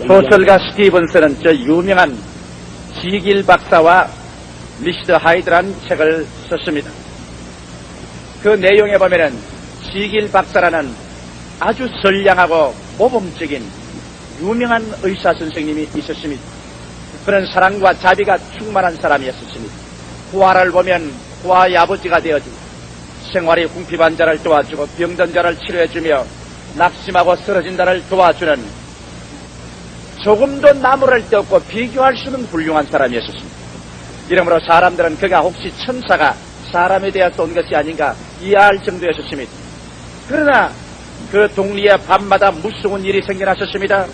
소설가 스티븐슨은 저 유명한 지길 박사와 미스터 하이드라는 책을 썼습니다. 그 내용에 보면은 지길 박사라는 아주 선량하고 모범적인 유명한 의사 선생님이 있었습니다. 그런 사랑과 자비가 충만한 사람이었습니다. 부하를 보면 부하의 아버지가 되어주고 생활이 궁핍한 자를 도와주고 병든 자를 치료해주며 낙심하고 쓰러진 자를 도와주는 조금도 나무랄 데 없고 비교할 수 없는 훌륭한 사람이었습니다. 이러므로 사람들은 그가 혹시 천사가 사람에 대해서 온 것이 아닌가 이해할 정도였습니다. 그러나 그 동리에 밤마다 무서운 일이 생겨났었습니다.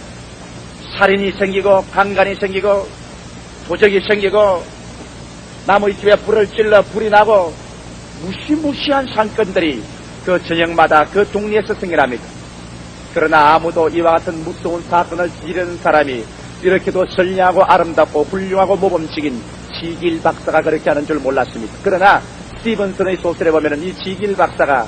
살인이 생기고 강간이 생기고 도적이 생기고 나무의 집에 불을 찔러 불이 나고 무시무시한 사건들이 그 저녁마다 그 동리에서 생겨납니다. 그러나 아무도 이와 같은 무서운 사건을 지르는 사람이 이렇게도 선량하고 아름답고 훌륭하고 모범적인 지길 박사가 그렇게 하는 줄 몰랐습니다. 그러나 스티븐슨의 소설에 보면 이 지길 박사가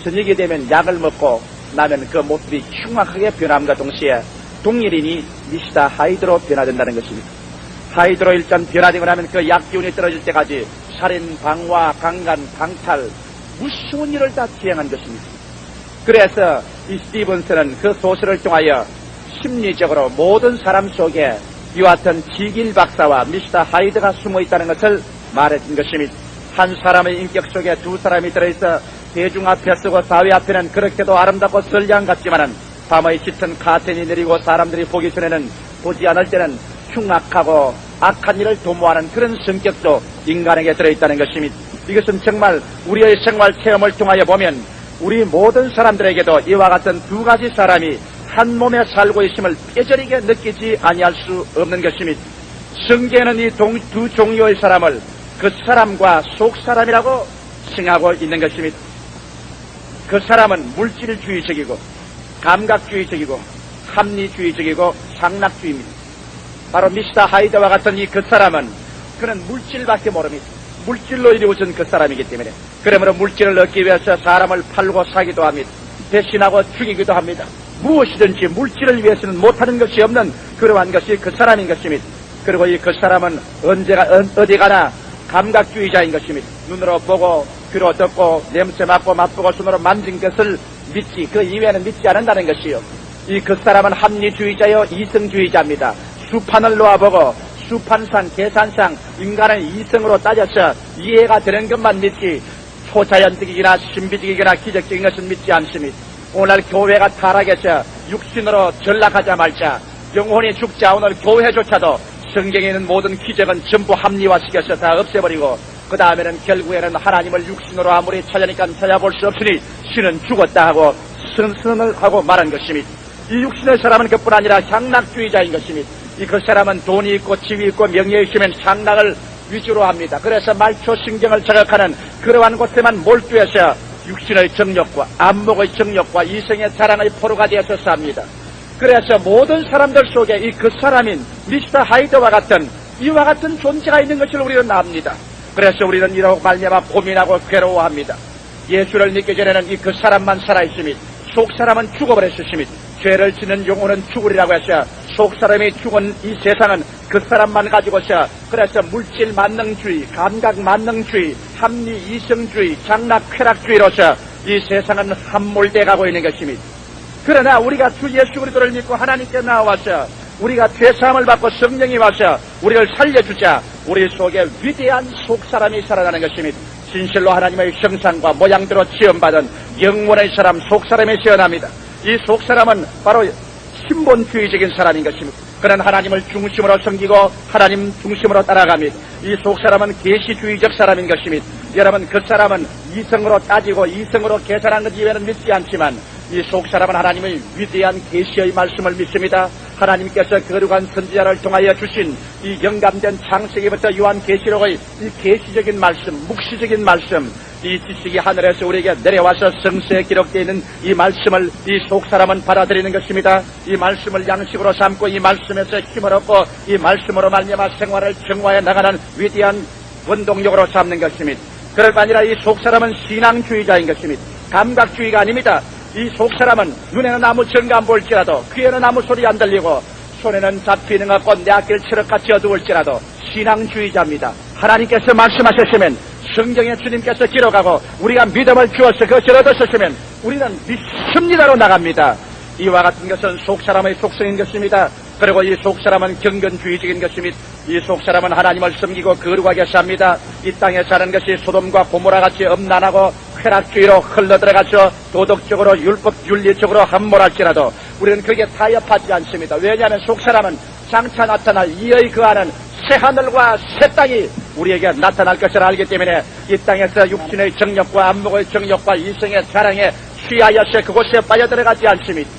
저녁이 되면 약을 먹고 나면 그 모습이 흉악하게 변함과 동시에 동일인이 미스터 하이드로 변화된다는 것입니다. 하이드로 일단 변화되고 나면 그 약기운이 떨어질 때까지 살인, 방화, 강간, 강탈 무서운 일을 다 수행한 것입니다. 그래서 이 스티븐슨은 그 소설을 통하여 심리적으로 모든 사람 속에 이와 같은 지길 박사와 미스터 하이드가 숨어 있다는 것을 말해준 것입니다. 한 사람의 인격 속에 두 사람이 들어있어 대중 앞에 서고 사회 앞에는 그렇게도 아름답고 선량 같지만은 밤의 짙은 카텐이 내리고 사람들이 보기 전에는 보지 않을 때는 흉악하고 악한 일을 도모하는 그런 성격도 인간에게 들어있다는 것입니다. 이것은 정말 우리의 생활 체험을 통하여 보면 우리 모든 사람들에게도 이와 같은 두 가지 사람이 한 몸에 살고 있음을 뼈저리게 느끼지 아니할 수 없는 것입니다. 성경에는 이 두 종류의 사람을 그 사람과 속사람이라고 칭하고 있는 것입니다. 그 사람은 물질주의적이고 감각주의적이고 합리주의적이고 상락주의입니다. 바로 미스터 하이드와 같은 이 그 사람은 그는 물질밖에 모릅니다. 물질로 이루어진 그 사람이기 때문에 그러므로 물질을 얻기 위해서 사람을 팔고 사기도 합니다. 배신하고 죽이기도 합니다. 무엇이든지 물질을 위해서는 못하는 것이 없는 그러한 것이 그 사람인 것입니다. 그리고 이 그 사람은 어디 가나 감각주의자인 것입니다. 눈으로 보고 귀로 듣고 냄새 맡고 맛보고 손으로 만진 것을 믿지 그 이외에는 믿지 않는다는 것이요. 이 그 사람은 합리주의자요 이성주의자입니다. 수판을 놓아보고 수판상 계산상 인간의 이성으로 따져서 이해가 되는 것만 믿지 초자연적이거나 신비적이거나 기적적인 것은 믿지 않습니다. 오늘 교회가 타락해서 육신으로 전락하자 말자 영혼이 죽자 오늘 교회조차도 성경에 있는 모든 기적은 전부 합리화시켜서 다 없애버리고 그 다음에는 결국에는 하나님을 육신으로 아무리 찾으니까 찾아볼 수 없으니 신은 죽었다 하고 선언을 하고 말한 것입니다. 이 육신의 사람은 그뿐 아니라 향락주의자인 것입니다. 이 그 사람은 돈이 있고 지위 있고 명예가 있으면 향락을 위주로 합니다. 그래서 말초 신경을 자극하는 그러한 곳에만 몰두해서 육신의 정욕과 안목의 정욕과 이성의 자랑의 포로가 되어서 삽니다. 그래서 모든 사람들 속에 이 그 사람인 미스터 하이드와 같은 이와 같은 존재가 있는 것을 우리는 압니다. 그래서 우리는 이라고 말미암아 고민하고 괴로워합니다. 예수를 믿기 전에는 이 그 사람만 살아있습니다. 속사람은 죽어버렸습니다. 죄를 짓는 영혼은 죽으리라고 해서 속사람이 죽은 이 세상은 그 사람만 가지고서 그래서 물질 만능주의, 감각 만능주의, 합리 이성주의, 장락 쾌락주의로서 이 세상은 함몰돼 가고 있는 것입니다. 그러나 우리가 주 예수 그리스도를 믿고 하나님께 나와서 우리가 죄사함을 받고 성령이 와서 우리를 살려주자 우리 속에 위대한 속사람이 살아나는 것입니다. 진실로 하나님의 형상과 모양대로 지음받은 영원의 사람 속사람이 태어납니다. 이 속사람은 바로 신본주의적인 사람인 것입니다. 그는 하나님을 중심으로 섬기고 하나님 중심으로 따라갑니다. 이 속사람은 계시주의적 사람인 것입니다. 여러분 그 사람은 이성으로 따지고 이성으로 계산한 것 이외에는 믿지 않지만 이 속사람은 하나님의 위대한 계시의 말씀을 믿습니다. 하나님께서 거룩한 선지자를 통하여 주신 이 영감된 창세기부터 요한계시록의 이 계시적인 말씀, 묵시적인 말씀, 이 지식이 하늘에서 우리에게 내려와서 성서에 기록되어 있는 이 말씀을 이 속사람은 받아들이는 것입니다. 이 말씀을 양식으로 삼고 이 말씀에서 힘을 얻고 이 말씀으로 말미암아 생활을 정화해 나가는 위대한 원동력으로 삼는 것입니다. 그럴 뿐 아니라 이 속사람은 신앙주의자인 것입니다. 감각주의가 아닙니다. 이 속사람은 눈에는 아무 증거 안 보일지라도 귀에는 아무 소리 안 들리고 손에는 잡히는 것 같고 내 앞길 칠흑같이 어두울지라도 신앙주의자입니다. 하나님께서 말씀하셨으면 성경에 주님께서 기록하고 우리가 믿음을 주어서 그것을 얻었으면 우리는 믿습니다로 나갑니다. 이와 같은 것은 속사람의 속성인 것입니다. 그리고 이 속사람은 경건주의적인 것입니다. 이 속사람은 하나님을 섬기고 거룩하게 삽니다. 이 땅에 사는 것이 소돔과 고모라같이 음란하고 쾌락주의로 흘러들어가서 도덕적으로 윤리적으로 함몰할지라도 우리는 그게 타협하지 않습니다. 왜냐하면 속사람은 장차 나타날 이의 그하는 새하늘과 새 땅이 우리에게 나타날 것을 알기 때문에 이 땅에서 육신의 정욕과 안목의 정욕과 이성의 자랑에 취하여서 그곳에 빠져들어가지 않습니다.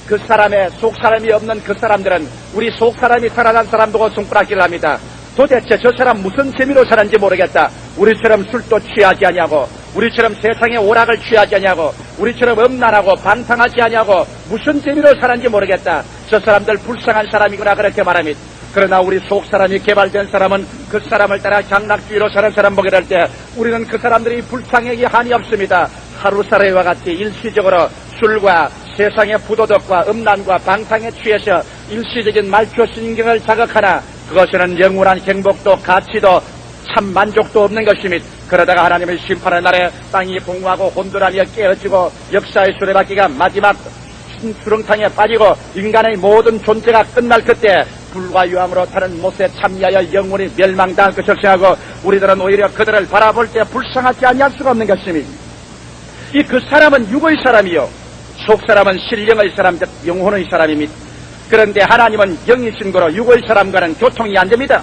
그 사람의 속사람이 없는 그 사람들은 우리 속사람이 살아난 사람 보고 손가락질을 합니다. 도대체 저 사람 무슨 재미로 사는지 모르겠다. 우리처럼 술도 취하지 아니하고 우리처럼 세상의 오락을 취하지 아니하고 우리처럼 음란하고 방탕하지 아니하고 무슨 재미로 사는지 모르겠다. 저 사람들 불쌍한 사람이구나 그렇게 말합니다. 그러나 우리 속사람이 개발된 사람은 그 사람을 따라 장락주의로 사는 사람 보게 될 때 우리는 그 사람들이 불쌍하기 한이 없습니다. 하루살이와 같이 일시적으로 술과 세상의 부도덕과 음란과 방탕에 취해서 일시적인 말초 신경을 자극하나 그것은 영원한 행복도 가치도 참 만족도 없는 것입니다. 그러다가 하나님의 심판의 날에 땅이 공허하고 혼돈하며 깨어지고 역사의 수레바퀴가 마지막 수렁탕에 빠지고 인간의 모든 존재가 끝날 그때 불과 유황으로 타는 못에 참여하여 영원히 멸망당할 것을 생각하고 우리들은 오히려 그들을 바라볼 때 불쌍하지 아니할 수가 없는 것입니다. 이 그 사람은 육의 사람이요 속사람은 신령의 사람, 즉 영혼의 사람입니다. 그런데 하나님은 영이신 거로 육의 사람과는 교통이 안 됩니다.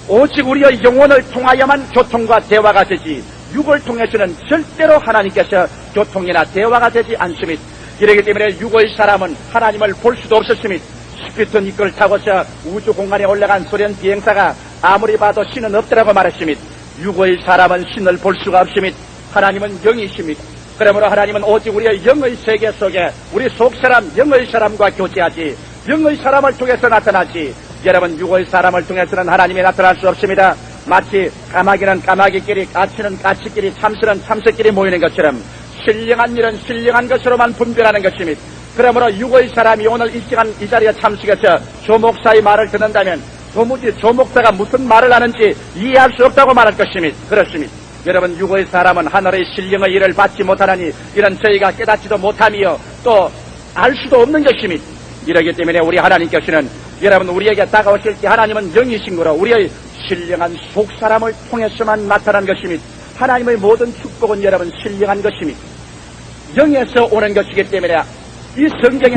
오직 우리의 영혼을 통하여만 교통과 대화가 되지 육을 통해서는 절대로 하나님께서 교통이나 대화가 되지 않습니다. 이러기 때문에 육의 사람은 하나님을 볼 수도 없었습니다. 스피튼 이끌 타고서 우주 공간에 올라간 소련 비행사가 아무리 봐도 신은 없더라고 말했습니다. 육의 사람은 신을 볼 수가 없습니다. 하나님은 영이십니다. 그러므로 하나님은 오직 우리의 영의 세계 속에 우리 속사람 영의 사람과 교제하지 영의 사람을 통해서 나타나지 여러분 육의 사람을 통해서는 하나님이 나타날 수 없습니다. 마치 까마귀는 까마귀끼리 까치는 까치끼리 참새는 참새끼리 모이는 것처럼 신령한 일은 신령한 것으로만 분별하는 것입니다. 그러므로 육의 사람이 오늘 이 시간 이 자리에 참석해서 조목사의 말을 듣는다면 도무지 조목사가 무슨 말을 하는지 이해할 수 없다고 말할 것입니다. 그렇습니다. 여러분 육의 사람은 하늘의 신령의 일을 받지 못하나니 이런 저희가 깨닫지도 못하며 또 알 수도 없는 것입니다. 이러기 때문에 우리 하나님께서는 여러분 우리에게 다가오실 때 하나님은 영이신 거로 우리의 신령한 속사람을 통해서만 나타난 것입니다. 하나님의 모든 축복은 여러분 신령한 것입니다. 영에서 오는 것이기 때문에 이 성경에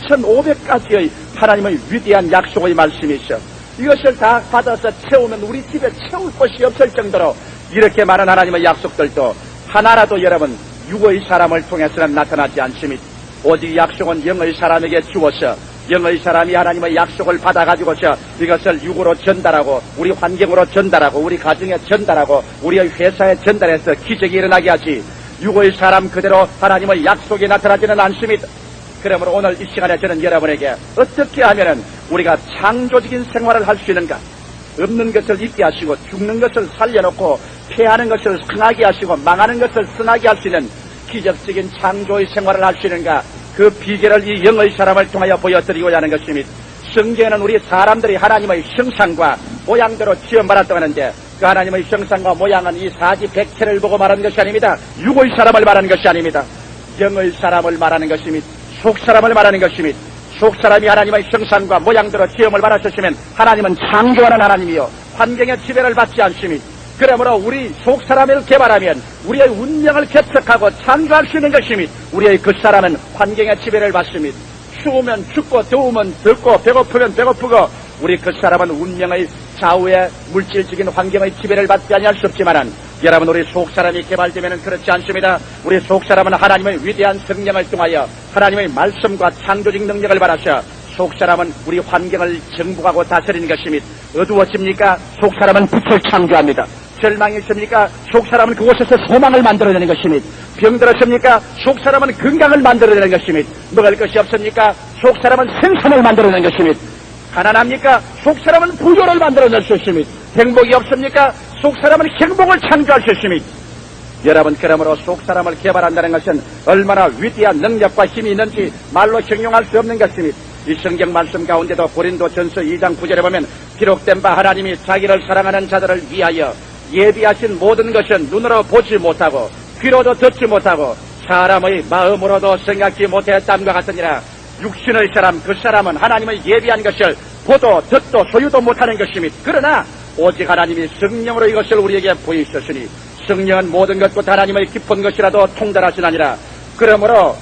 32,500가지의 하나님의 위대한 약속의 말씀이 있어 이것을 다 받아서 채우면 우리 집에 채울 곳이 없을 정도로 이렇게 많은 하나님의 약속들도 하나라도 여러분 육의 사람을 통해서는 나타나지 않습니다. 오직 약속은 영의 사람에게 주어서 영의 사람이 하나님의 약속을 받아가지고서 이것을 육으로 전달하고 우리 환경으로 전달하고 우리 가정에 전달하고 우리의 회사에 전달해서 기적이 일어나게 하지 육의 사람 그대로 하나님의 약속이 나타나지는 않습니다. 그러므로 오늘 이 시간에 저는 여러분에게 어떻게 하면은 우리가 창조적인 생활을 할 수 있는가 없는 것을 있게 하시고 죽는 것을 살려놓고 패하는 것을 승하게 하시고 망하는 것을 승하게 할 수 있는 기적적인 창조의 생활을 할 수 있는가 그 비결을 이 영의 사람을 통하여 보여드리고자 하는 것입니다. 성경에는 우리 사람들이 하나님의 형상과 모양대로 지음받았다고 하는데 그 하나님의 형상과 모양은 이 사지백체를 보고 말하는 것이 아닙니다. 육의 사람을 말하는 것이 아닙니다. 영의 사람을 말하는 것입니다. 속사람을 말하는 것입니다. 속사람이 하나님의 형상과 모양대로 지음을 받았으면 하나님은 창조하는 하나님이요 환경의 지배를 받지 않습니다. 그러므로 우리 속사람을 개발하면 우리의 운명을 개척하고 창조할 수 있는 것입니다. 우리의 그 사람은 환경의 지배를 받습니다. 추우면 춥고 더우면 덥고 배고프면 배고프고 우리 그 사람은 운명의 좌우의 물질적인 환경의 지배를 받지 아니할 수 없지만은 여러분 우리 속사람이 개발되면 그렇지 않습니다. 우리 속사람은 하나님의 위대한 성령을 통하여 하나님의 말씀과 창조적 능력을 받아서 속사람은 우리 환경을 정복하고 다스리는 것입니다. 어두워집니까? 속사람은 빛을 창조합니다. 절망이 있습니까? 속사람은 그곳에서 소망을 만들어내는 것입니다. 병들었습니까? 속사람은 건강을 만들어내는 것입니다. 먹을 것이 없습니까? 속사람은 생선을 만들어내는 것입니다. 가난합니까? 속사람은 부조를 만들어낼 수 있습니다. 행복이 없습니까? 속사람은 행복을 창조할 수 있습니다. 여러분, 그러므로 속사람을 개발한다는 것은 얼마나 위대한 능력과 힘이 있는지 말로形容할 수 없는 것입니다. 이 성경 말씀 가운데도 고린도 전서 2장 9절에 보면 기록된 바 하나님이 자기를 사랑하는 자들을 위하여 예비하신 모든 것은 눈으로 보지 못하고 귀로도 듣지 못하고 사람의 마음으로도 생각지 못했담과 같으니라. 육신의 사람, 그 사람은 하나님의 예비한 것을 보도 듣도 소유도 못하는 것입니다. 그러나 오직 하나님이 성령으로 이것을 우리에게 보이셨으니 성령은 모든 것과 하나님의 깊은 것이라도 통달하시나니라. 그러므로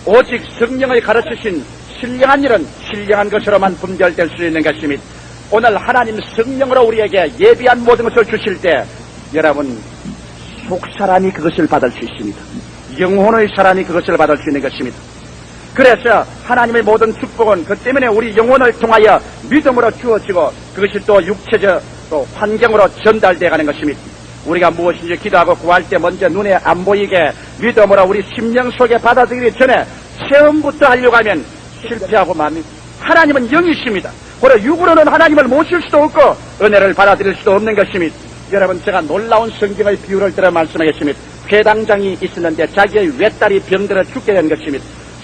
오직 성령의 가르치신 신령한 일은 신령한 것으로만 분별될 수 있는 것입니다. 오늘 하나님 성령으로 우리에게 예비한 모든 것을 주실 때 여러분, 속사람이 그것을 받을 수 있습니다. 영혼의 사람이 그것을 받을 수 있는 것입니다. 그래서 하나님의 모든 축복은 그 때문에 우리 영혼을 통하여 믿음으로 주어지고 그것이 또 육체적 또 환경으로 전달되어 가는 것입니다. 우리가 무엇인지 기도하고 구할 때 먼저 눈에 안 보이게 믿음으로 우리 심령 속에 받아들이기 전에 처음부터 하려고 하면 실패하고 맙니다. 하나님은 영이십니다. 그러 육으로는 하나님을 모실 수도 없고 은혜를 받아들일 수도 없는 것입니다. 여러분, 제가 놀라운 성경의 비유를 들어 말씀하겠습니다. 회당장이 있었는데 자기의 외딸이 병들어 죽게 된 것입니다.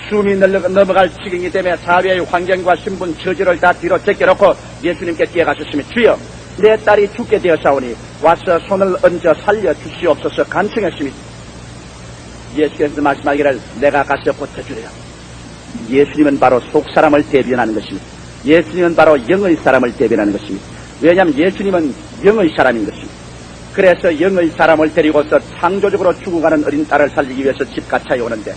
숨이 넘어갈 지경이 되며 사회의 환경과 신분, 처지를 다 뒤로 제껴놓고 예수님께 뛰어가셨습니다. 주여, 내 딸이 죽게 되었사오니 와서 손을 얹어 살려주시옵소서 간청했습니다. 예수께서 말씀하기를 내가 가서 고쳐주리라. 예수님은 바로 속사람을 대변하는 것입니다. 예수님은 바로 영의 사람을 대변하는 것입니다. 왜냐하면 예수님은 영의 사람인 것입니다. 그래서 영의 사람을 데리고서 창조적으로 죽어가는 어린 딸을 살리기 위해서 집 가차에 오는데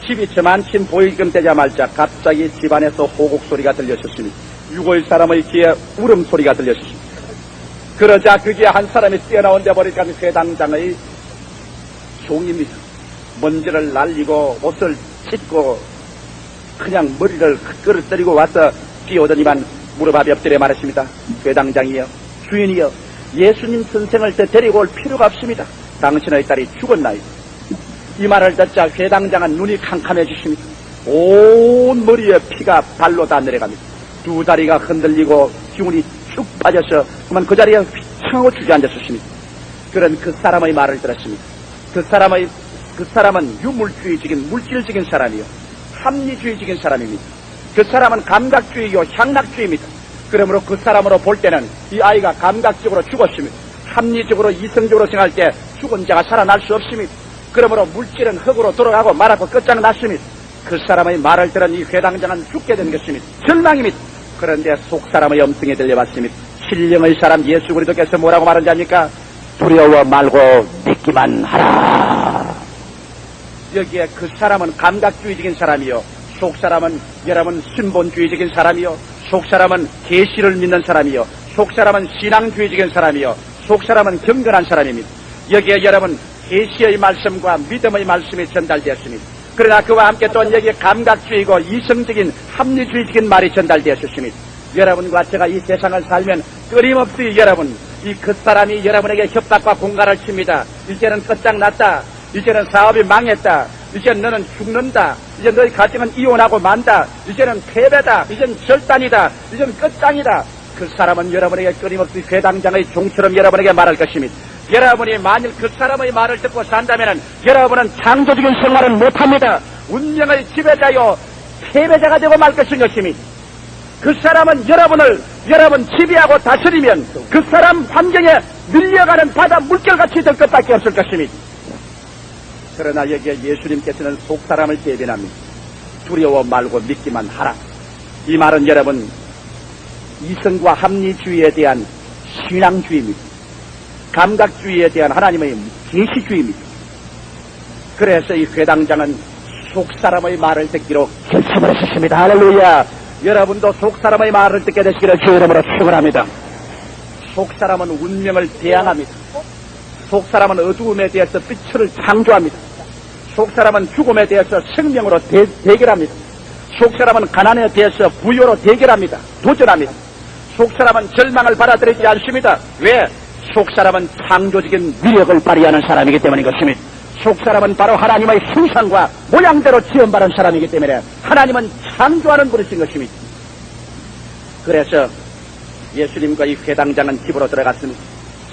집이 저만침 보일금 되자마자 갑자기 집안에서 호곡 소리가 들렸었습니다. 육의 사람의 귀에 울음소리가 들렸었습니다. 그러자 그게 한 사람이 뛰어나온 데 보니까 회당장의 종입니다. 먼지를 날리고 옷을 찢고 그냥 머리를 끌어뜨리고 와서 뛰어오더니만 무릎 앞에 엎드려 말했습니다. 회당장이여, 주인이여, 예수님 선생을 더 데리고 올 필요가 없습니다. 당신의 딸이 죽었나이다. 이 말을 듣자 회당장은 눈이 캄캄해지십니다. 온 머리에 피가 발로 다 내려갑니다. 두 다리가 흔들리고 기운이 쭉 빠져서 그만 그 자리에 휘청하고 주저앉았습니다. 그런 그 사람의 말을 들었습니다. 그 사람은 유물주의적인 물질적인 사람이요, 합리주의적인 사람입니다. 그 사람은 감각주의요, 향락주의입니다. 그러므로 그 사람으로 볼 때는 이 아이가 감각적으로 죽었습니다. 합리적으로 이성적으로 생각할 때 죽은 자가 살아날 수 없습니다. 그러므로 물질은 흙으로 돌아가고 말하고 끝장났습니다. 그 사람의 말을 들은 이 회당장은 죽게 된 것입니다. 절망입니다. 그런데 속사람의 음성이 들려왔습니다. 신령의 사람 예수 그리스도께서 뭐라고 말한지 압니까? 두려워 말고 믿기만 하라. 여기에 그 사람은 감각주의적인 사람이요, 속사람은 여러분 신본주의적인 사람이요, 속사람은 계시를 믿는 사람이요, 속사람은 신앙주의적인 사람이요, 속사람은 경건한 사람입니다. 여기에 여러분 계시의 말씀과 믿음의 말씀이 전달되었습니다. 그러나 그와 함께 또 여기에 감각주의고 이성적인 합리주의적인 말이 전달되었습니다. 여러분과 제가 이 세상을 살면 끊임없이 여러분 이 그 사람이 여러분에게 협박과 공갈을 칩니다. 이제는 끝장났다. 이제는 사업이 망했다. 이제는 너는 죽는다. 이제 너희 가정은 이혼하고 만다. 이제는 패배다. 이제는 절단이다. 이제는 끝장이다. 그 사람은 여러분에게 끊임없이 회당장의 종처럼 여러분에게 말할 것입니다. 여러분이 만일 그 사람의 말을 듣고 산다면 여러분은 창조적인 생활은 못합니다. 운명의 지배자요 패배자가 되고 말 것인 것입니다. 그 사람은 여러분 지배하고 다스리면 그 사람 환경에 밀려가는 바다 물결같이 될 것밖에 없을 것입니다. 그러나 여기에 예수님께서는 속사람을 대변합니다. 두려워 말고 믿기만 하라. 이 말은 여러분 이성과 합리주의에 대한 신앙주의입니다. 감각주의에 대한 하나님의 계시주의입니다. 그래서 이 회당장은 속사람의 말을 듣기로 결심을 했습니다. 할렐루야. 여러분도 속사람의 말을 듣게 되시기를 주의 이름으로 축원합니다. 속사람은 운명을 대항합니다. 속사람은 어두움에 대해서 빛을 창조합니다. 속사람은 죽음에 대해서 생명으로 대결합니다. 속사람은 가난에 대해서 부여로 대결합니다. 도전합니다. 속사람은 절망을 받아들이지 않습니다. 왜? 속사람은 창조적인 위력을 발휘하는 사람이기 때문인 것입니다. 속사람은 바로 하나님의 형상과 모양대로 지음받은 사람이기 때문에 하나님은 창조하는 분이신 것입니다. 그래서 예수님과 이 회당장은 집으로 들어갔습니다.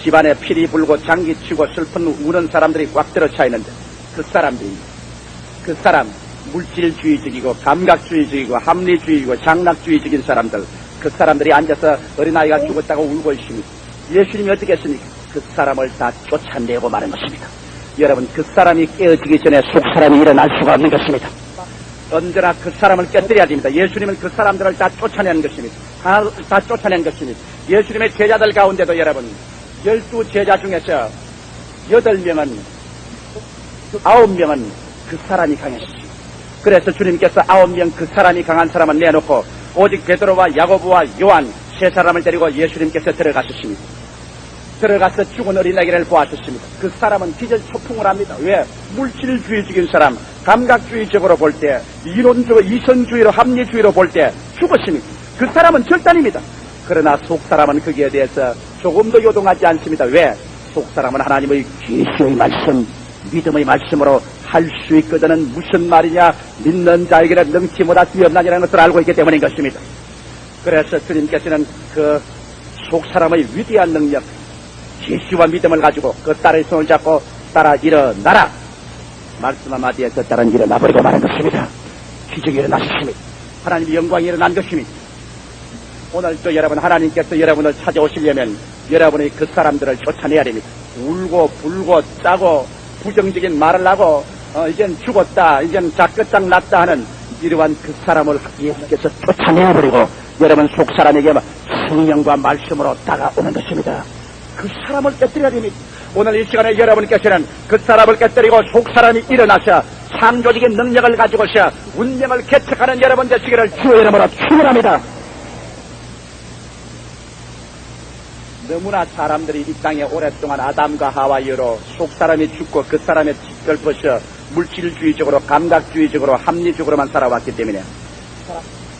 집안에 피리 불고 장기 치고 슬픈 우는 사람들이 꽉 들어차 있는데 그 사람 물질주의적이고 감각주의적이고 합리주의고 장락주의적인 사람들, 그 사람들이 앉아서 어린아이가 죽었다고 울고 있습니다. 예수님이 어떻게 했습니까? 그 사람을 다 쫓아내고 마는 것입니다. 여러분, 그 사람이 깨어지기 전에 속 사람이 일어날 수가 없는 것입니다. 언제나 그 사람을 깨뜨려야 됩니다. 예수님은 그 사람들을 다 쫓아내는 것입니다. 다 쫓아낸 것입니다. 예수님의 제자들 가운데도 여러분 12제자 중에서 8명은 9명은 그 사람이 강했습니다. 그래서 주님께서 9명 그 사람이 강한 사람은 내놓고 오직 베드로와 야고보와 요한 세 사람을 데리고 예수님께서 들어가셨습니다. 들어가서 죽은 어린아이를 보았었습니다. 그 사람은 기절초풍을 합니다. 왜? 물질주의적인 사람, 감각주의적으로 볼 때, 이론적으로 이성주의로 합리주의로 볼 때 죽었습니다. 그 사람은 절단입니다. 그러나 속사람은 거기에 대해서 조금도 요동하지 않습니다. 왜? 속사람은 하나님의 계시의 말씀, 믿음의 말씀으로 할 수 있거든은 무슨 말이냐, 믿는 자에게는 능치보다 뛰어나니라는 것을 알고 있기 때문인 것입니다. 그래서 주님께서는 그 속사람의 위대한 능력, 계시와 믿음을 가지고 그 딸의 손을 잡고 따라 일어나라, 말씀 한마디에 그 딸은 일어나버리고 마는 것입니다. 기적이 일어나셨습니다. 하나님의 영광이 일어난 것입니다. 오늘 또 여러분, 하나님께서 여러분을 찾아오시려면 여러분이 그 사람들을 쫓아내야 됩니다. 울고 불고 짜고 부정적인 말을 하고 이젠 죽었다, 이젠 작끝장 났다 하는 이러한 그 사람을 예수께서 쫓아내버리고 여러분 속사람에게 성령과 말씀으로 다가오는 것입니다. 그 사람을 깨뜨려야 됩니다. 오늘 이 시간에 여러분께서는 그 사람을 깨뜨리고 속사람이 일어나서 창조적인 능력을 가지고서 운명을 개척하는 여러분 되시기를 주의 이름으로 축원합니다. 너무나 사람들이 이 땅에 오랫동안 아담과 하와 이후로 속사람이 죽고 그 사람의 짓걸벗어 물질주의적으로 감각주의적으로 합리적으로만 살아왔기 때문에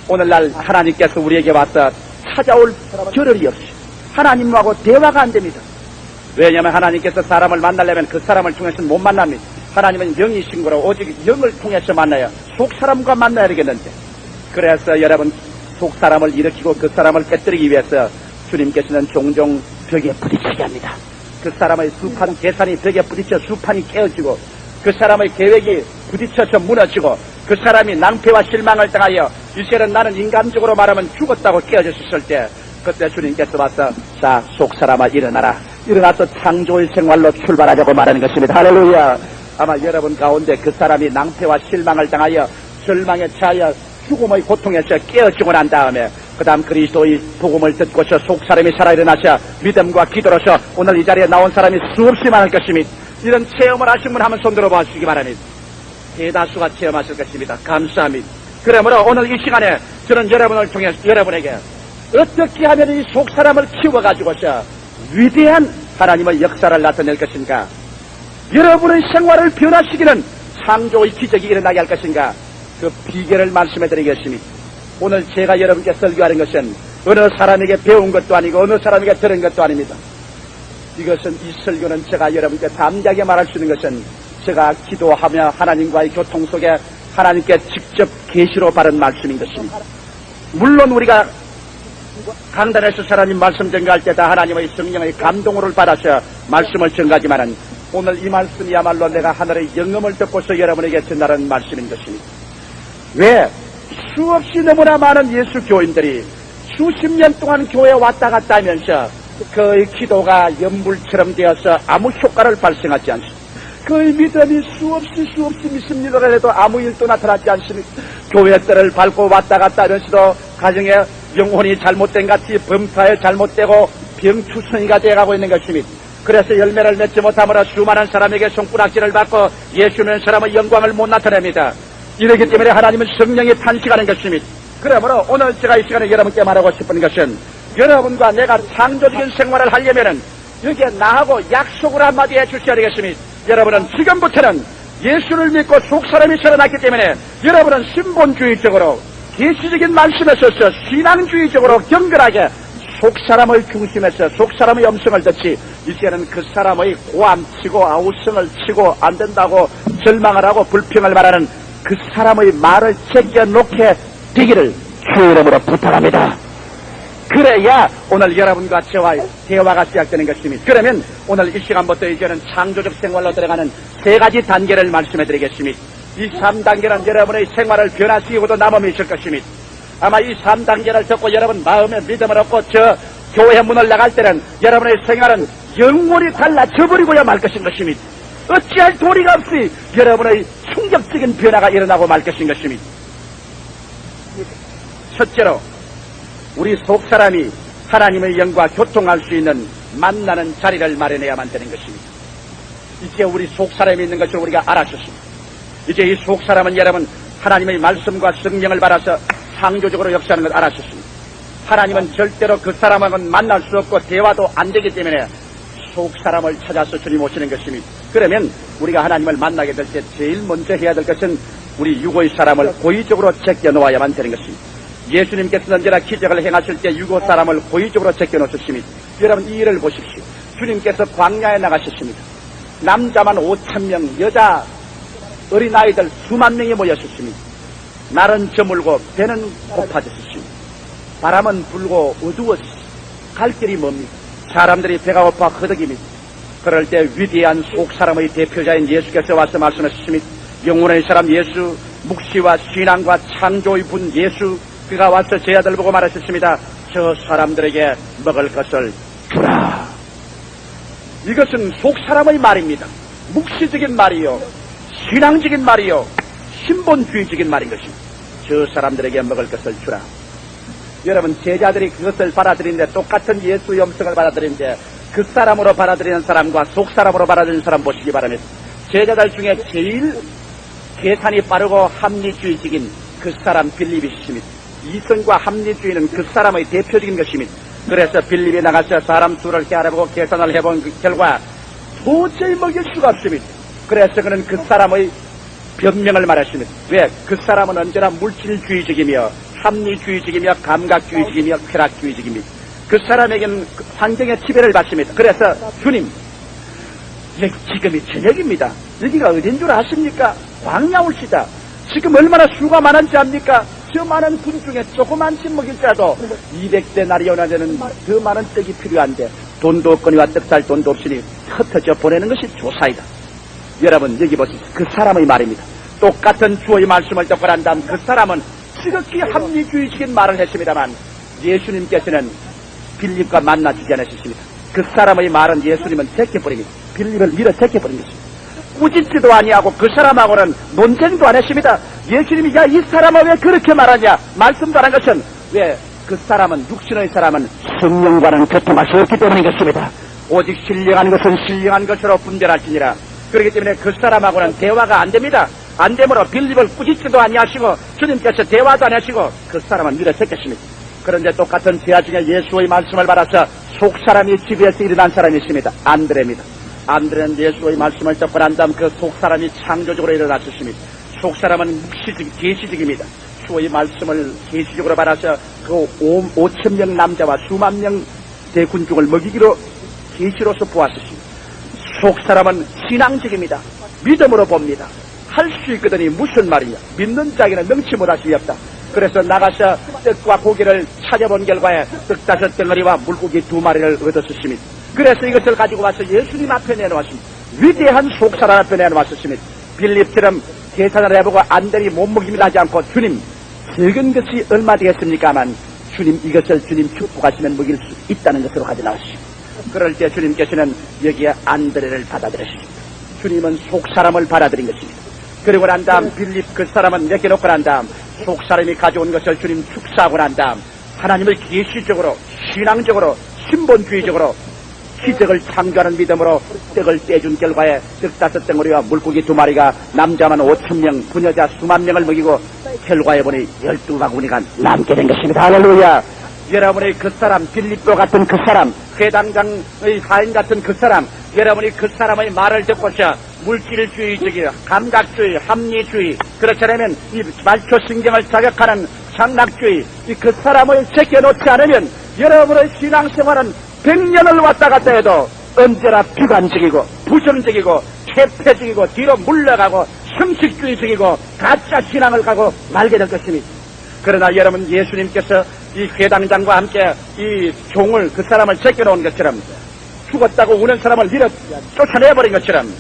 오늘날 하나님께서 우리에게 와서 찾아올 겨를이 없이 하나님하고 대화가 안 됩니다. 왜냐하면 하나님께서 사람을 만나려면 그 사람을 통해서는 못 만납니다. 하나님은 영이신 거로 오직 영을 통해서 만나야 속사람과 만나야 되겠는데, 그래서 여러분 속사람을 일으키고 그 사람을 깨뜨리기 위해서 주님께서는 종종 벽에 부딪히게 합니다. 그 사람의 수판 계산이 벽에 부딪혀 수판이 깨어지고 그 사람의 계획이 부딪혀서 무너지고 그 사람이 낭패와 실망을 당하여 이제는 나는 인간적으로 말하면 죽었다고 깨어졌을 때, 그때 주님께서 와서 자 속사람아 일어나라, 일어나서 창조의 생활로 출발하자고 말하는 것입니다. 할렐루야. 아마 여러분 가운데 그 사람이 낭패와 실망을 당하여 절망에 처하여 죽음의 고통에서 깨어지고 난 다음에 그 다음 그리스도의 복음을 듣고서 속사람이 살아 일어나셔 믿음과 기도로서 오늘 이 자리에 나온 사람이 수없이 많을 것입니다. 이런 체험을 하신 분 한번 손 들어봐 주시기 바랍니다. 대다수가 체험하실 것입니다. 감사합니다. 그러므로 오늘 이 시간에 저는 여러분을 통해 여러분에게 어떻게 하면 이 속사람을 키워가지고서 위대한 하나님의 역사를 나타낼 것인가, 여러분의 생활을 변화시키는 창조의 기적이 일어나게 할 것인가, 그 비결을 말씀해 드리겠습니다. 오늘 제가 여러분께 설교하는 것은 어느 사람에게 배운 것도 아니고 어느 사람에게 들은 것도 아닙니다. 이것은 이 설교는 제가 여러분께 담대하게 말할 수 있는 것은 제가 기도하며 하나님과의 교통 속에 하나님께 직접 계시로 받은 말씀인 것입니다. 물론 우리가 강단에서 하나님 말씀 전가할 때 다 하나님의 성령의 감동을 받아서 말씀을 전가하지만은 오늘 이 말씀이야말로 내가 하늘의 영음을 듣고서 여러분에게 전하는 말씀인 것입니다. 왜? 수없이 너무나 많은 예수 교인들이 수십 년 동안 교회에 왔다 갔다 하면서 그의 기도가 연불처럼 되어서 아무 효과를 발생하지 않습니다. 그의 믿음이 수없이 믿습니다 해도 아무 일도 나타나지 않습니다. 교회 뜰을 밟고 왔다 갔다 하면서도 가정에 영혼이 잘못된 같이 범사에 잘못되고 병투성이가 되어가고 있는 것입니다. 그래서 열매를 맺지 못함으로 수많은 사람에게 손가락질을 받고 예수 믿는 사람의 영광을 못 나타냅니다. 이렇기 때문에 하나님은 성령이 탄식하는 것입니다. 그러므로 오늘 제가 이 시간에 여러분께 말하고 싶은 것은 여러분과 내가 창조적인 생활을 하려면은 여기에 나하고 약속을 한마디 해주셔야 되겠습니다. 여러분은 지금부터는 예수를 믿고 속사람이 살아났기 때문에 여러분은 신본주의적으로 계시적인 말씀에 서서 신앙주의적으로 경건하게 속사람의 중심에서 속사람의 음성을 듣지, 이제는 그 사람의 고함치고 아우성을 치고 안 된다고 절망을 하고 불평을 말하는 그 사람의 말을 제껴놓게 되기를 주의 이름으로 부탁합니다. 그래야 오늘 여러분과 저와 대화가 시작되는 것입니다. 그러면 오늘 이 시간부터 이제는 창조적 생활로 들어가는 세 가지 단계를 말씀해 드리겠습니다. 이 3단계는 여러분의 생활을 변화시키고도 남음이 있을 것입니다. 아마 이 3단계를 듣고 여러분 마음에 믿음을 얻고 저 교회 문을 나갈 때는 여러분의 생활은 영원히 달라져버리고야 말 것인 것입니다. 어찌할 도리가 없이 여러분의 충격적인 변화가 일어나고 말 것인 것입니다. 첫째로 우리 속사람이 하나님의 영과 교통할 수 있는 만나는 자리를 마련해야만 되는 것입니다. 이제 우리 속사람이 있는 것을 우리가 알아셨습니다. 이제 이 속사람은 여러분 하나님의 말씀과 성령을 받아서 창조적으로 역사하는 걸 알아셨습니다. 하나님은 절대로 그 사람하고는 만날 수 없고 대화도 안 되기 때문에 속사람을 찾아서 주님 오시는 것입니다. 그러면 우리가 하나님을 만나게 될 때 제일 먼저 해야 될 것은 우리 육의 사람을 고의적으로 제껴놓아야만 되는 것입니다. 예수님께서는 언제나 기적을 행하실 때 유고 사람을 고의적으로 제껴놓으셨습니다. 여러분 이 일을 보십시오. 주님께서 광야에 나가셨습니다. 남자만 5,000명, 여자 어린아이들 수만 명이 모였었습니다. 날은 저물고 배는 고파졌습니다. 바람은 불고 어두웠습니다. 갈 길이 멉니다. 사람들이 배가 고파 허덕입니다. 그럴 때 위대한 속사람의 대표자인 예수께서 와서 말씀하셨습니다. 영혼의 사람 예수, 묵시와 신앙과 창조의 분 예수, 그가 와서 제 아들 보고 말하셨습니다. 저 사람들에게 먹을 것을 주라. 이것은 속사람의 말입니다. 묵시적인 말이요, 신앙적인 말이요, 신본주의적인 말인 것입니다. 저 사람들에게 먹을 것을 주라. 여러분 제자들이 그것을 받아들이는데 똑같은 예수의 음성을 받아들이는데 그 사람으로 받아들이는 사람과 속사람으로 받아들이는 사람 보시기 바랍니다. 제자들 중에 제일 계산이 빠르고 합리주의적인 그 사람 빌립이십니다. 이성과 합리주의는 그 사람의 대표적인 것입니다. 그래서 빌립이 나가서 사람 수를 알아보고 계산을 해본 결과 도저히 먹일 수가 없습니다. 그래서 그는 그 사람의 변명을 말했습니다. 왜? 그 사람은 언제나 물질주의적이며 합리주의적이며 감각주의적이며 쾌락주의적입니다. 그 사람에게는 환경의 지배를 받습니다. 그래서 주님, 지금이 저녁입니다. 여기가 어딘 줄 아십니까? 광야 올시다. 지금 얼마나 수가 많은지 압니까? 저 많은 분 중에 조그만씩 먹일 자도 200대 날이 오나 되는 더 많은 떡이 필요한데 돈도 없거니와 떡 살 돈도 없으니 흩어져 보내는 것이 조사이다. 여러분 여기 보세요. 그 사람의 말입니다. 똑같은 주의 말씀을 듣고 난 다음 그 사람은 지극히 합리주의적인 말을 했습니다만 예수님께서는 빌립과 만나주지 않으셨습니다. 그 사람의 말은 예수님은 제껴버립니다. 빌립을 밀어 제껴버린 것입니다. 꾸짖지도 아니하고 그 사람하고는 논쟁도 안 했습니다. 예수님이 야 이 사람은 왜 그렇게 말하냐 말씀도 안 한 것은 왜? 그 사람은 육신의 사람은 성령과는 교통할 수 없기 때문인 것입니다. 오직 신령한 것은 신령한 것으로 분별할지니라. 그렇기 때문에 그 사람하고는 대화가 안 됩니다. 안 되므로 빌립을 꾸짖지도 아니하시고 주님께서 대화도 안 하시고 그 사람은 밀어 제꼈습니다. 그런데 똑같은 제자 중에 예수의 말씀을 받아서 속사람이 집에서 일어난 사람이 있습니다. 안드레입니다. 안드레는 예수의 말씀을 듣고 난 다음 그 속사람이 창조적으로 일어났습니다. 속사람은 묵시적, 계시적입니다. 주의 말씀을 계시적으로 받아서 그 5,000명 남자와 수만 명 대군중을 먹이기로 계시로서 보았습니다. 속사람은 신앙적입니다. 믿음으로 봅니다. 할 수 있거든이 무슨 말이냐. 믿는 자에게는 명치 못할 수 없다. 그래서 나가서 떡과 고기를 찾아본 결과에 떡 5덩어리와 물고기 2마리를 얻었습니다. 그래서 이것을 가지고 와서 예수님 앞에 내놓았습니다. 위대한 속사람 앞에 내놓았습니다. 빌립처럼 계산을 해보고 안 되니 못 먹입니다 하지 않고 주님 적은 것이 얼마 되겠습니까만 주님 이것을 주님 축복하시면 먹일 수 있다는 것으로 가져 나왔습니다. 그럴 때 주님께서는 여기에 안드레를 받아들였습니다. 주님은 속사람을 받아들인 것입니다. 그리고 난 다음 빌립 그 사람은 맡겨놓고 난 다음 속사람이 가져온 것을 주님 축사하고 난 다음 하나님을 계시적으로 신앙적으로 신본주의적으로 기적을 창조하는 믿음으로 떡을 떼준 결과에 떡 5덩어리와 물고기 2마리가 남자만 5,000명 부녀자 수만 명을 먹이고 결과에 보니 12바구니가 남게 된 것입니다. 할렐루야. 여러분의 그 사람 빌립보 같은 그 사람 회당장의 하인 같은 그 사람 여러분이 그 사람의 말을 듣고서 물질주의적인 감각주의 합리주의 그렇지 않으면 이 말초신경을 자극하는 상락주의 그 사람을 제껴놓지 않으면 여러분의 신앙생활은 100년을 왔다 갔다 해도 언제나 비관적이고 부정적이고 퇴폐적이고 뒤로 물러가고 형식주의적이고 가짜 신앙을 가고 말게 될 것입니다. 그러나 여러분, 예수님께서 이 회당장과 함께 이 종을, 그 사람을 제껴놓은 것처럼, 죽었다고 우는 사람을 밀어 쫓아내버린 것처럼,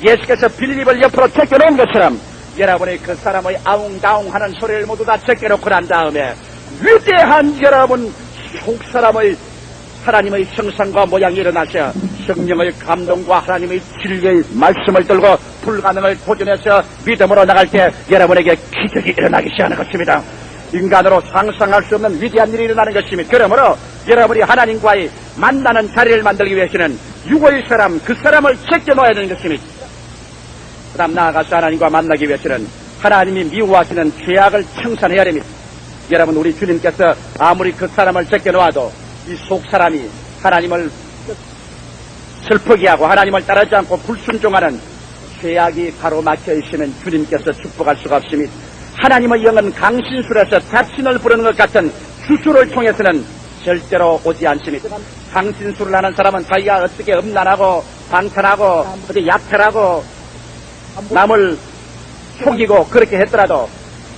예수께서 빌립을 옆으로 제껴놓은 것처럼, 여러분이 그 사람의 아웅다웅하는 소리를 모두 다 제껴놓고 난 다음에 위대한 여러분 속사람의 하나님의 형상과 모양이 일어나셔 성령의 감동과 하나님의 진리의 말씀을 들고 불가능을 도전해서 믿음으로 나갈 때 여러분에게 기적이 일어나기 시작하는 것입니다. 인간으로 상상할 수 없는 위대한 일이 일어나는 것입니다. 그러므로 여러분이 하나님과의 만나는 자리를 만들기 위해서는 육의 사람, 그 사람을 제껴놓아야 되는 것입니다. 그 다음 나아가서 하나님과 만나기 위해서는 하나님이 미워하시는 죄악을 청산해야 됩니다. 여러분, 우리 주님께서 아무리 그 사람을 제껴놓아도 이 속사람이 하나님을 슬프게 하고 하나님을 따르지 않고 불순종하는 죄악이 가로막혀 있으면 주님께서 축복할 수가 없습니다. 하나님의 영은 강신술에서 자신을 부르는 것 같은 주술을 통해서는 절대로 오지 않습니다. 강신술을 하는 사람은 자기가 어떻게 음란하고 방탄하고 어디 약탈하고 남을 속이고 그렇게 했더라도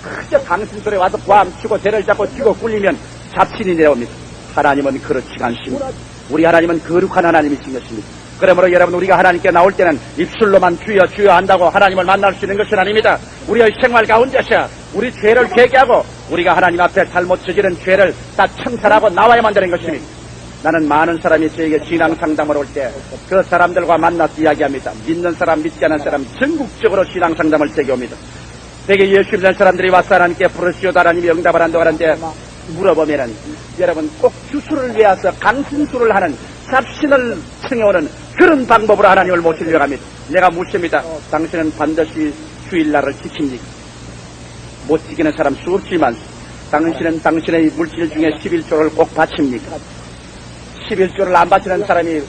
그저 강신술에 와서 꽝치고 죄를 잡고 쥐고 굴리면 잡신이 내려옵니다. 하나님은 그렇지 않습니다. 우리 하나님은 거룩한 하나님이신 것입니다. 그러므로 여러분, 우리가 하나님께 나올 때는 입술로만 주여 주여 한다고 하나님을 만날 수 있는 것은 아닙니다. 우리의 생활 가운데서 우리 죄를 회개하고 우리가 하나님 앞에 잘못 저지른 죄를 다 청산하고 나와야만 되는 것입니다. 나는 많은 사람이 저에게 신앙 상담을 올 때 그 사람들과 만나서 이야기합니다. 믿는 사람, 믿지 않는 사람 전국적으로 신앙 상담을 제게 옵니다. 되게 예수 믿는 사람들이 와서 하나님께 부르시오다 하나님이 응답을 한다고 하는데 물어보면은 여러분 꼭 주술을 위해서 강신술을 하는 잡신을 청해오는 그런 방법으로 하나님을 모시려고 합니다. 내가 묻습니다. 당신은 반드시 주일날을 지킵니까? 못 지키는 사람 수없지만 당신은 당신의 물질 중에 11조를 꼭 바칩니까? 11조를 안 바치는 사람이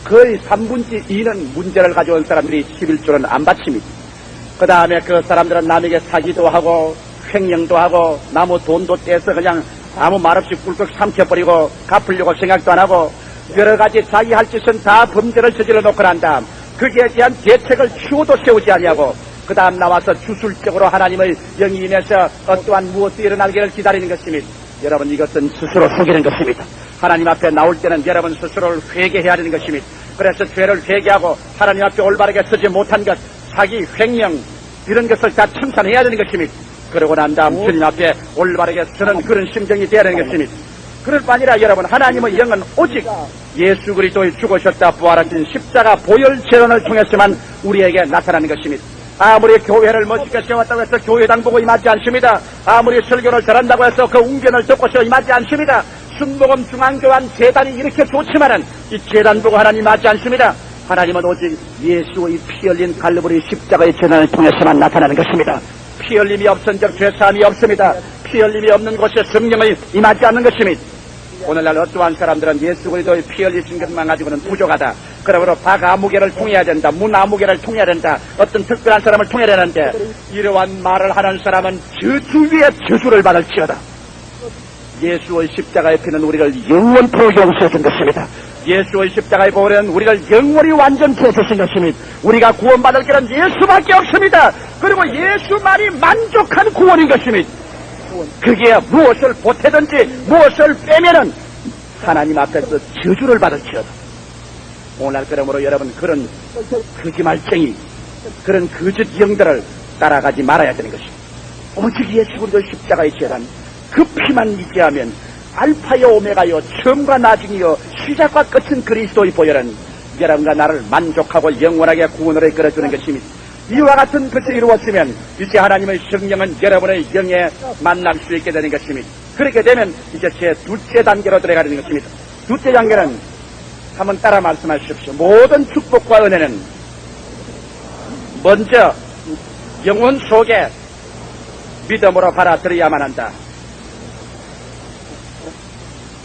거의 3분의 2는 문제를 가져온 사람들이 11조는 안 바칩니다. 그 다음에 그 사람들은 남에게 사기도 하고 횡령도 하고 나무 돈도 떼서 그냥 아무 말 없이 꿀꺽 삼켜버리고 갚으려고 생각도 안 하고 여러 가지 자기 할 짓은 다 범죄를 저질러 놓고 난 다음 거기에 대한 대책을 추호도 세우지 아니하고 그 다음 나와서 주술적으로 하나님의 영이 임해서 어떠한 무엇도 일어나기를 기다리는 것입니다. 여러분, 이것은 스스로 속이는 것입니다. 하나님 앞에 나올 때는 여러분 스스로를 회개해야 하는 것입니다. 그래서 죄를 회개하고 하나님 앞에 올바르게 서지 못한 것, 사기, 횡령 이런 것을 다 청산해야 되는 것입니다. 그러고 난 다음 주님 앞에 올바르게 서는 그런 심정이 되어야 되는 것입니다. 그럴 뿐 아니라 여러분, 하나님의 영은 오직 예수 그리스도의 죽으셨다 부활하신 십자가 보혈 제론을 통해서만 우리에게 나타나는 것입니다. 아무리 교회를 멋있게 세웠다고 해서 교회당 보고 임하지 않습니다. 아무리 설교를 잘한다고 해서 그 웅변을 듣고서 임하지 않습니다. 순복음 중앙교환 재단이 이렇게 좋지만은 이 재단 보고 하나님 임하지 않습니다. 하나님은 오직 예수의 피 흘린 갈보리 십자가의 재단을 통해서만 나타나는 것입니다. 피 흘림이 없은즉 죄사함이 없습니다. 피 흘림이 없는 곳에 성령이 임하지 않는 것입니다. 오늘날 어떠한 사람들은 예수 그리스도의 피 흘리신 것만 가지고는 부족하다. 그러므로 박아무개를 통해야 된다. 문아무개를 통해야 된다. 어떤 특별한 사람을 통해야 되는데 이러한 말을 하는 사람은 저주 위에 저주를 받을지어다. 예수의 십자가의 피는 우리를 영원토록 용서해 준 것입니다. 예수의 십자가의 보혈은 우리를 영원히 완전케 해주신 것입니다. 우리가 구원받을 길은 예수밖에 없습니다. 그리고 예수만이 만족한 구원인 것입니다. 그게 무엇을 보태든지 무엇을 빼면은 하나님 앞에서 저주를 받을지어다. 오늘 그러므로 여러분 그런 거짓말쟁이 그런 거짓 영들을 따라가지 말아야 되는 것입니다. 오직 예수 그리스도의 십자가의 재단 그 피만 의지하면 알파요 오메가요 처음과 나중이요 시작과 끝은 그리스도의 보혈은 여러분과 나를 만족하고 영원하게 구원으로 이끌어주는 것입니다. 이와 같은 것이 이루어지면 이제 하나님의 성령은 여러분의 영에 만날 수 있게 되는 것입니다. 그렇게 되면 이제 제 둘째 단계로 들어가는 것입니다. 둘째 단계는 한번 따라 말씀하십시오. 모든 축복과 은혜는 먼저 영혼 속에 믿음으로 받아들여야만 한다.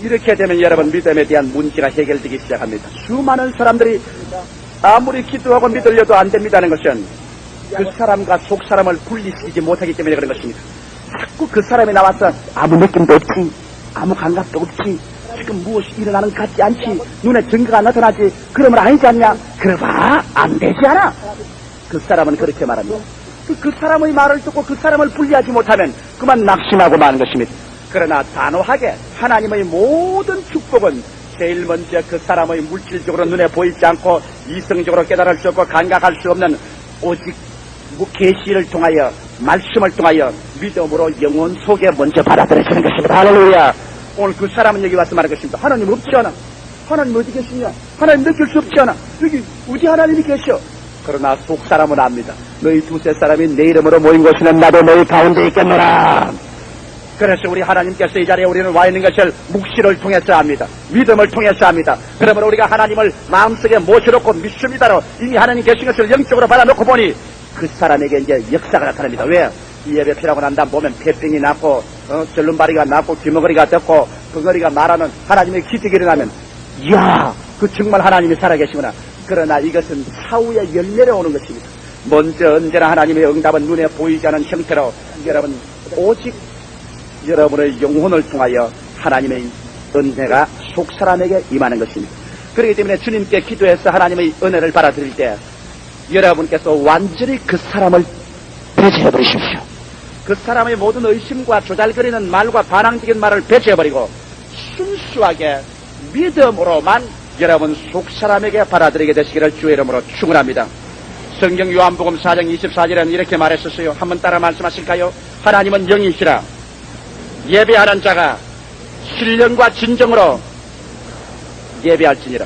이렇게 되면 여러분 믿음에 대한 문제가 해결되기 시작합니다. 수많은 사람들이 아무리 기도하고 믿으려도 안 된다는 것은 그 사람과 속 사람을 분리시키지 못하기 때문에 그런 것입니다. 자꾸 그 사람이 나와서 아무 느낌도 없지, 아무 감각도 없지, 지금 무엇이 일어나는 것 같지 않지, 눈에 증거가 나타나지, 그러면 아니지 않냐? 그러봐, 안 되지 않아? 그 사람은 그렇게 말합니다. 그 사람의 말을 듣고 그 사람을 분리하지 못하면 그만 낙심하고 마는 것입니다. 그러나 단호하게 하나님의 모든 축복은 제일 먼저 그 사람의 물질적으로 눈에 보이지 않고 이성적으로 깨달을 수 없고 감각할 수 없는 오직 계시를 통하여 말씀을 통하여 믿음으로 영혼 속에 먼저 받아들여지는 것입니다. 할렐루야. 오늘 그 사람은 여기 와서 말할 것입니다. 하나님 없지 않아? 하나님 어디 계시냐? 하나님 느낄 수 없지 않아? 여기 어디 하나님이 계셔? 그러나 속 사람은 압니다. 너희 두세 사람이 내 이름으로 모인 곳에는 나도 너희 가운데 있겠노라. 그래서 우리 하나님께서 이 자리에 우리는 와 있는 것을 묵시를 통해서 합니다. 믿음을 통해서 합니다. 그러므로 우리가 하나님을 마음속에 모셔놓고 믿습니다로 이미 하나님 계신 것을 영적으로 받아놓고 보니 그 사람에게 이제 역사가 나타납니다. 왜? 이 예배 피라고 난 다음 보면 폐병이 났고 절름발이가 났고 귀머거리가 떴고 벙어리가 말하는 하나님의 기적이 일어나면 이야 그 정말 하나님이 살아계시구나. 그러나 이것은 사후에 열매로 오는 것입니다. 먼저 언제나 하나님의 응답은 눈에 보이지 않은 형태로 여러분 오직 여러분의 영혼을 통하여 하나님의 은혜가 속사람에게 임하는 것입니다. 그렇기 때문에 주님께 기도해서 하나님의 은혜를 받아들일 때 여러분께서 완전히 그 사람을 배제해버리십시오. 그 사람의 모든 의심과 조잘거리는 말과 반항적인 말을 배제해버리고 순수하게 믿음으로만 여러분 속사람에게 받아들이게 되시기를 주의 이름으로 축원합니다. 성경 요한복음 4장 24절에는 이렇게 말했었어요. 한번 따라 말씀하실까요? 하나님은 영이시라 예배하는 자가 신령과 진정으로 예배할지니라.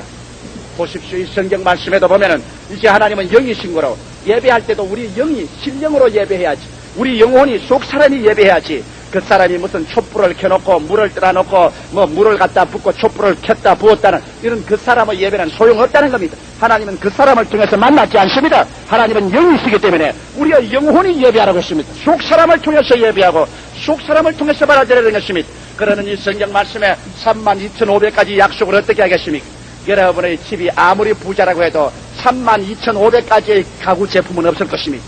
보십시오. 이 성경 말씀에도 보면은 이제 하나님은 영이신 거로 예배할 때도 우리 영이 신령으로 예배해야지. 우리 영혼이 속 사람이 예배해야지. 그 사람이 무슨 촛불을 켜놓고 물을 뜨라놓고 물을 갖다 붓고 촛불을 켰다 부었다는 이런 그 사람의 예배는 소용없다는 겁니다. 하나님은 그 사람을 통해서 만나지 않습니다. 하나님은 영이시기 때문에 우리가 영혼이 예배하라고 했습니다. 속 사람을 통해서 예배하고 속 사람을 통해서 받아들여야 되는 것입니다. 그러는 이 성경 말씀에 32,500가지 약속을 어떻게 하겠습니까? 여러분의 집이 아무리 부자라고 해도 32,500가지의 가구 제품은 없을 것입니다.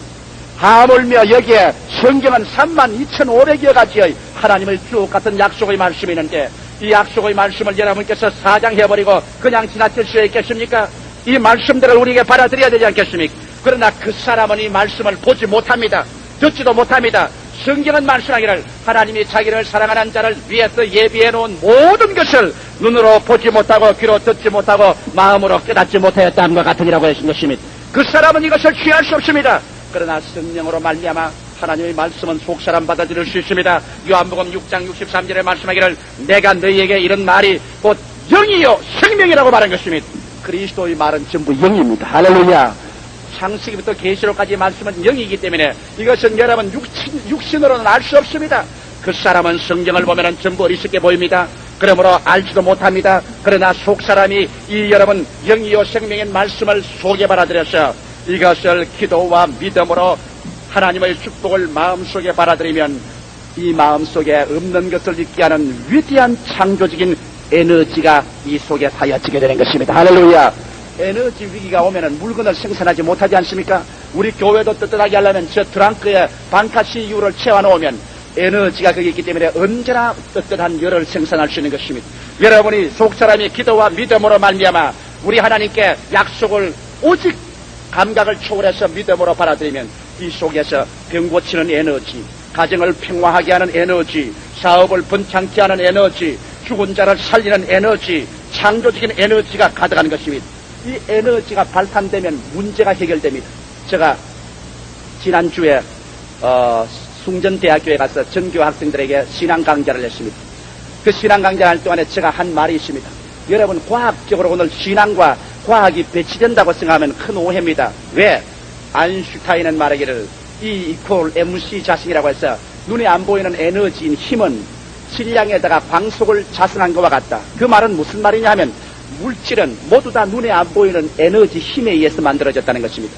하물며 여기에 성경은 32,500여 가지의 하나님의 쭉 같은 약속의 말씀이 있는데 이 약속의 말씀을 여러분께서 사장해버리고 그냥 지나칠 수 있겠습니까? 이 말씀들을 우리에게 받아들여야 되지 않겠습니까? 그러나 그 사람은 이 말씀을 보지 못합니다. 듣지도 못합니다. 성경은 말씀하기를 하나님이 자기를 사랑하는 자를 위해서 예비해 놓은 모든 것을 눈으로 보지 못하고 귀로 듣지 못하고 마음으로 깨닫지 못하였다는 것 같으니라고 하신 것입니다. 그 사람은 이것을 취할 수 없습니다. 그러나 성령으로 말미암아 하나님의 말씀은 속사람 받아들일 수 있습니다. 요한복음 6장 63절에 말씀하기를 내가 너희에게 이런 말이 곧 영이요 생명이라고 말한 것입니다. 그리스도의 말은 전부 영입니다. 할렐루야. 창세기부터 계시록까지 말씀은 영이기 때문에 이것은 여러분 육신으로는 알 수 없습니다. 그 사람은 성경을 보면 전부 어리석게 보입니다. 그러므로 알지도 못합니다. 그러나 속사람이 이 여러분 영이요 생명인 말씀을 속에 받아들여서 이것을 기도와 믿음으로 하나님의 축복을 마음속에 받아들이면 이 마음속에 없는 것을 잊게 하는 위대한 창조적인 에너지가 이 속에 하여지게 되는 것입니다. 할렐루야. 에너지 위기가 오면은 물건을 생산하지 못하지 않습니까? 우리 교회도 떳떳하게 하려면 저 트렁크에 방카CU를 채워놓으면 에너지가 거기 있기 때문에 언제나 떳떳한 열을 생산할 수 있는 것입니다. 여러분이 속사람이 기도와 믿음으로 말미암아 우리 하나님께 약속을 오직 감각을 초월해서 믿음으로 받아들이면 이 속에서 병 고치는 에너지, 가정을 평화하게 하는 에너지, 사업을 번창케 하는 에너지, 죽은 자를 살리는 에너지, 창조적인 에너지가 가득한 것입니다. 이 에너지가 발산되면 문제가 해결됩니다. 제가 지난주에 숭전대학교에 가서 전교 학생들에게 신앙 강좌를 했습니다. 그 신앙 강좌 할 동안에 제가 한 말이 있습니다. 여러분 과학적으로 오늘 신앙과 과학이 배치된다고 생각하면 큰 오해입니다. 왜? 아인슈타인은 말하기를 E equal MC 자신이라고 해서 눈에 안 보이는 에너지인 힘은 질량에다가 방속을 자생한 것과 같다. 그 말은 무슨 말이냐 하면 물질은 모두 다 눈에 안 보이는 에너지 힘에 의해서 만들어졌다는 것입니다.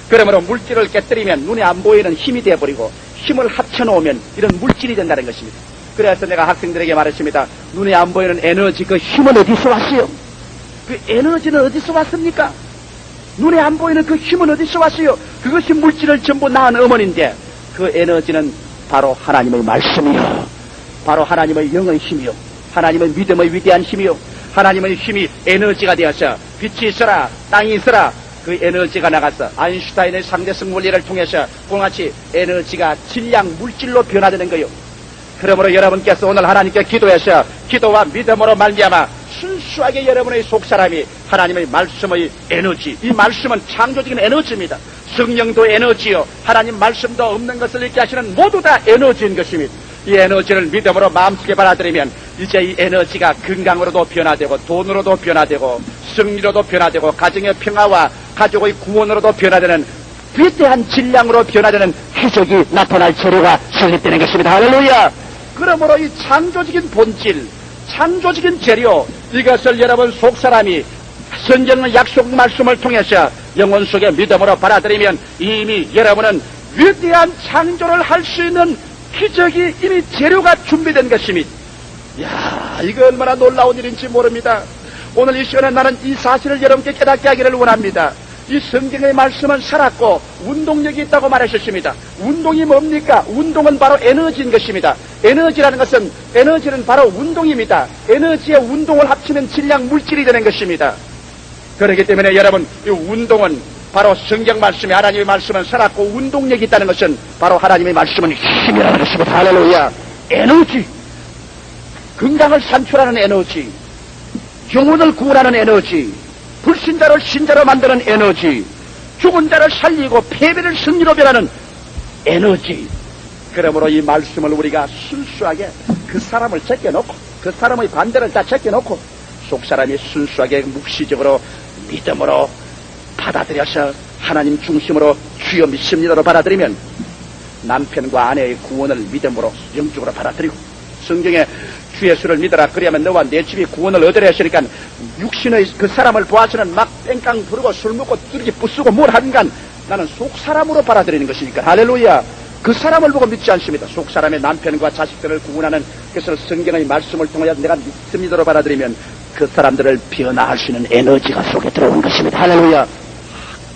그러므로 물질을 깨뜨리면 눈에 안 보이는 힘이 되어버리고 힘을 합쳐놓으면 이런 물질이 된다는 것입니다. 그래서 내가 학생들에게 말했습니다. 눈에 안 보이는 에너지 그 힘은 어디서 왔어요? 그 에너지는 어디서 왔습니까? 눈에 안 보이는 그 힘은 어디서 왔어요? 그것이 물질을 전부 낳은 어머니인데 그 에너지는 바로 하나님의 말씀이요, 바로 하나님의 영의 힘이요, 하나님의 믿음의 위대한 힘이요, 하나님의 힘이 에너지가 되어서 빛이 있어라 땅이 있어라 그 에너지가 나가서 아인슈타인의 상대성 원리를 통해서 그같이 에너지가 질량 물질로 변화되는 거요. 그러므로 여러분께서 오늘 하나님께 기도해서 기도와 믿음으로 말미암아 순수하게 여러분의 속사람이 하나님의 말씀의 에너지, 이 말씀은 창조적인 에너지입니다. 성령도 에너지요, 하나님 말씀도 없는 것을 있게 하시는 모두 다 에너지인 것입니다. 이 에너지를 믿음으로 마음속에 받아들이면 이제 이 에너지가 건강으로도 변화되고 돈으로도 변화되고 승리로도 변화되고 가정의 평화와 가족의 구원으로도 변화되는 위대한 질량으로 변화되는 기적이 나타날 재료가 설립되는 것입니다. 할렐루야! 그러므로 이 창조적인 본질, 창조적인 재료, 이것을 여러분 속사람이 성경의 약속 말씀을 통해서 영혼 속에 믿음으로 받아들이면 이미 여러분은 위대한 창조를 할 수 있는 기적이 이미 재료가 준비된 것입니다. 이야, 이거 얼마나 놀라운 일인지 모릅니다. 오늘 이 시간에 나는 이 사실을 여러분께 깨닫게 하기를 원합니다. 이 성경의 말씀은 살았고 운동력이 있다고 말하셨습니다. 운동이 뭡니까? 운동은 바로 에너지인 것입니다. 에너지는 바로 운동입니다. 에너지의 운동을 합치면 질량 물질이 되는 것입니다. 그렇기 때문에 여러분, 이 운동은 바로 성경 말씀이, 하나님의 말씀은 살았고 운동력이 있다는 것은 바로 하나님의 말씀은 힘이라는 것입니다. 할렐루야! 에너지, 건강을 산출하는 에너지, 영혼을 구원하는 에너지, 불신자를 신자로 만드는 에너지, 죽은 자를 살리고 패배를 승리로 변하는 에너지. 그러므로 이 말씀을 우리가 순수하게 그 사람을 제껴놓고 그 사람의 반대를 다 제껴놓고 속사람이 순수하게 묵시적으로 믿음으로 받아들여서 하나님 중심으로 주여 믿습니다로 받아들이면 남편과 아내의 구원을 믿음으로 영적으로 받아들이고, 성경에 주 예수를 믿어라 그리하면 너와 내 집이 구원을 얻으려 하시니까 육신의 그 사람을 보아서는 막 뺑깡 부르고 술 먹고 뚜르기 부수고 뭘 하는간 나는 속사람으로 받아들이는 것이니까. 할렐루야! 그 사람을 보고 믿지 않습니다. 속사람의 남편과 자식들을 구원하는 것을 성경의 말씀을 통하여 내가 믿습니다로 받아들이면 그 사람들을 변화할 수 있는 에너지가 속에 들어오는 것입니다. 할렐루야!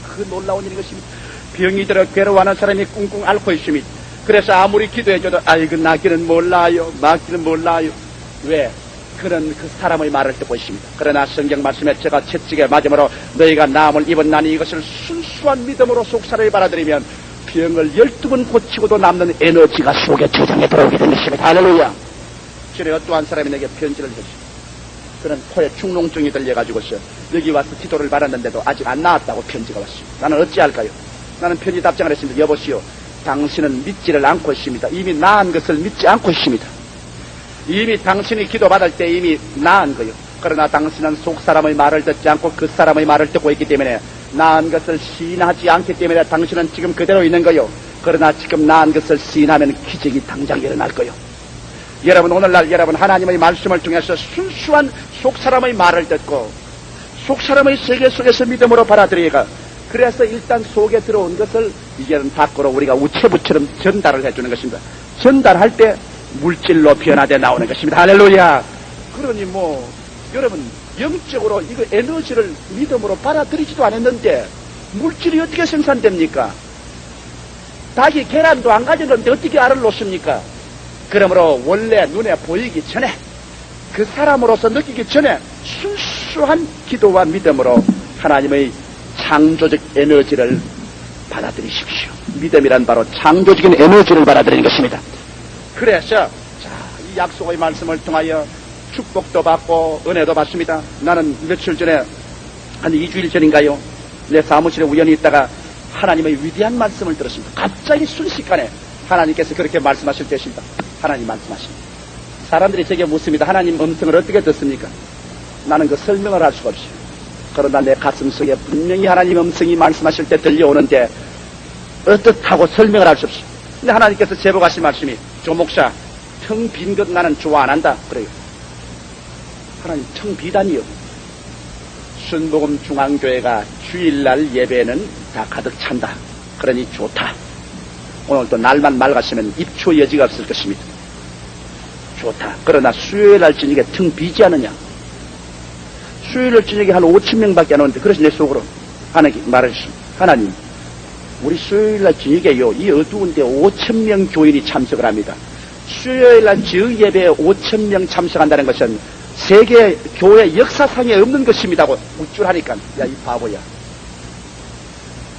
그 놀라운 일인 것입니다. 병이 들어 괴로워하는 사람이 꿍꿍 앓고 있습니다. 그래서 아무리 기도해줘도 아이고 나기는 몰라요, 막기는 몰라요. 왜? 그는 그 사람의 말을 듣고 있습니다. 그러나 성경 말씀에 제가 채찍에 맞음으로 너희가 나음을 입었나니 이것을 순수한 믿음으로 속사를 받아들이면 병을 12번 고치고도 남는 에너지가 속에 저장해 들어오게 된 것입니다. 할렐루야! 전에 어떠한 사람이 내게 편지를 줬습니다. 그는 코에 축농증이 들려가지고서 여기 와서 기도를 받았는데도 아직 안 나았다고 편지가 왔습니다. 나는 어찌할까요? 나는 편지 답장을 했습니다. 여보시오, 당신은 믿지를 않고 있습니다. 이미 나은 것을 믿지 않고 있습니다. 이미 당신이 기도받을 때 이미 나은 거요. 그러나 당신은 속사람의 말을 듣지 않고 그 사람의 말을 듣고 있기 때문에 나은 것을 시인하지 않기 때문에 당신은 지금 그대로 있는 거요. 그러나 지금 나은 것을 시인하면 기적이 당장 일어날 거요. 여러분, 오늘날 여러분 하나님의 말씀을 통해서 순수한 속사람의 말을 듣고 속사람의 세계 속에서 믿음으로 받아들이가, 그래서 일단 속에 들어온 것을 이제는 밖으로 우리가 우체부처럼 전달을 해주는 것입니다. 전달할 때 물질로 변화돼 나오는 것입니다. 할렐루야! 그러니 여러분 영적으로 이거 에너지를 믿음으로 받아들이지도 않았는데 물질이 어떻게 생산됩니까? 닭이 계란도 안 가졌는데 어떻게 알을 놓습니까? 그러므로 원래 눈에 보이기 전에 그 사람으로서 느끼기 전에 순수한 기도와 믿음으로 하나님의 창조적 에너지를 받아들이십시오. 믿음이란 바로 창조적인 에너지를 받아들이는 것입니다. 그래서 이 약속의 말씀을 통하여 축복도 받고 은혜도 받습니다. 나는 며칠 전에 한 2주일 전인가요, 내 사무실에 우연히 있다가 하나님의 위대한 말씀을 들었습니다. 갑자기 순식간에 하나님께서 그렇게 말씀하실 때십니다. 하나님 말씀하십니다. 사람들이 제게 묻습니다. 하나님 음성을 어떻게 듣습니까? 나는 그 설명을 할 수가 없어요. 그러나 내 가슴 속에 분명히 하나님 음성이 말씀하실 때 들려오는데 어떻다고 설명을 할 수 없어요. 근데 하나님께서 제보하신 말씀이, 조 목사, 텅 빈 것 나는 좋아 안 한다 그래요. 하나님 텅 비다니요. 순복음 중앙교회가 주일날 예배는 다 가득 찬다. 그러니 좋다. 오늘 또 날만 맑았으면 입초 여지가 없을 것입니다. 좋다. 그러나 수요일날 저녁에 텅 비지 않느냐? 수요일날 저녁에 한 5,000명밖에 안 오는데, 그래서 내 속으로 하나님 말하셨습니다. 하나님, 우리 수요일날 저녁에요, 이 어두운데 5,000명 교인이 참석을 합니다. 수요일날 저예배에 5,000명 참석한다는 것은 세계 교회 역사상에 없는 것입니다고 우쭐하니까, 야, 이 바보야.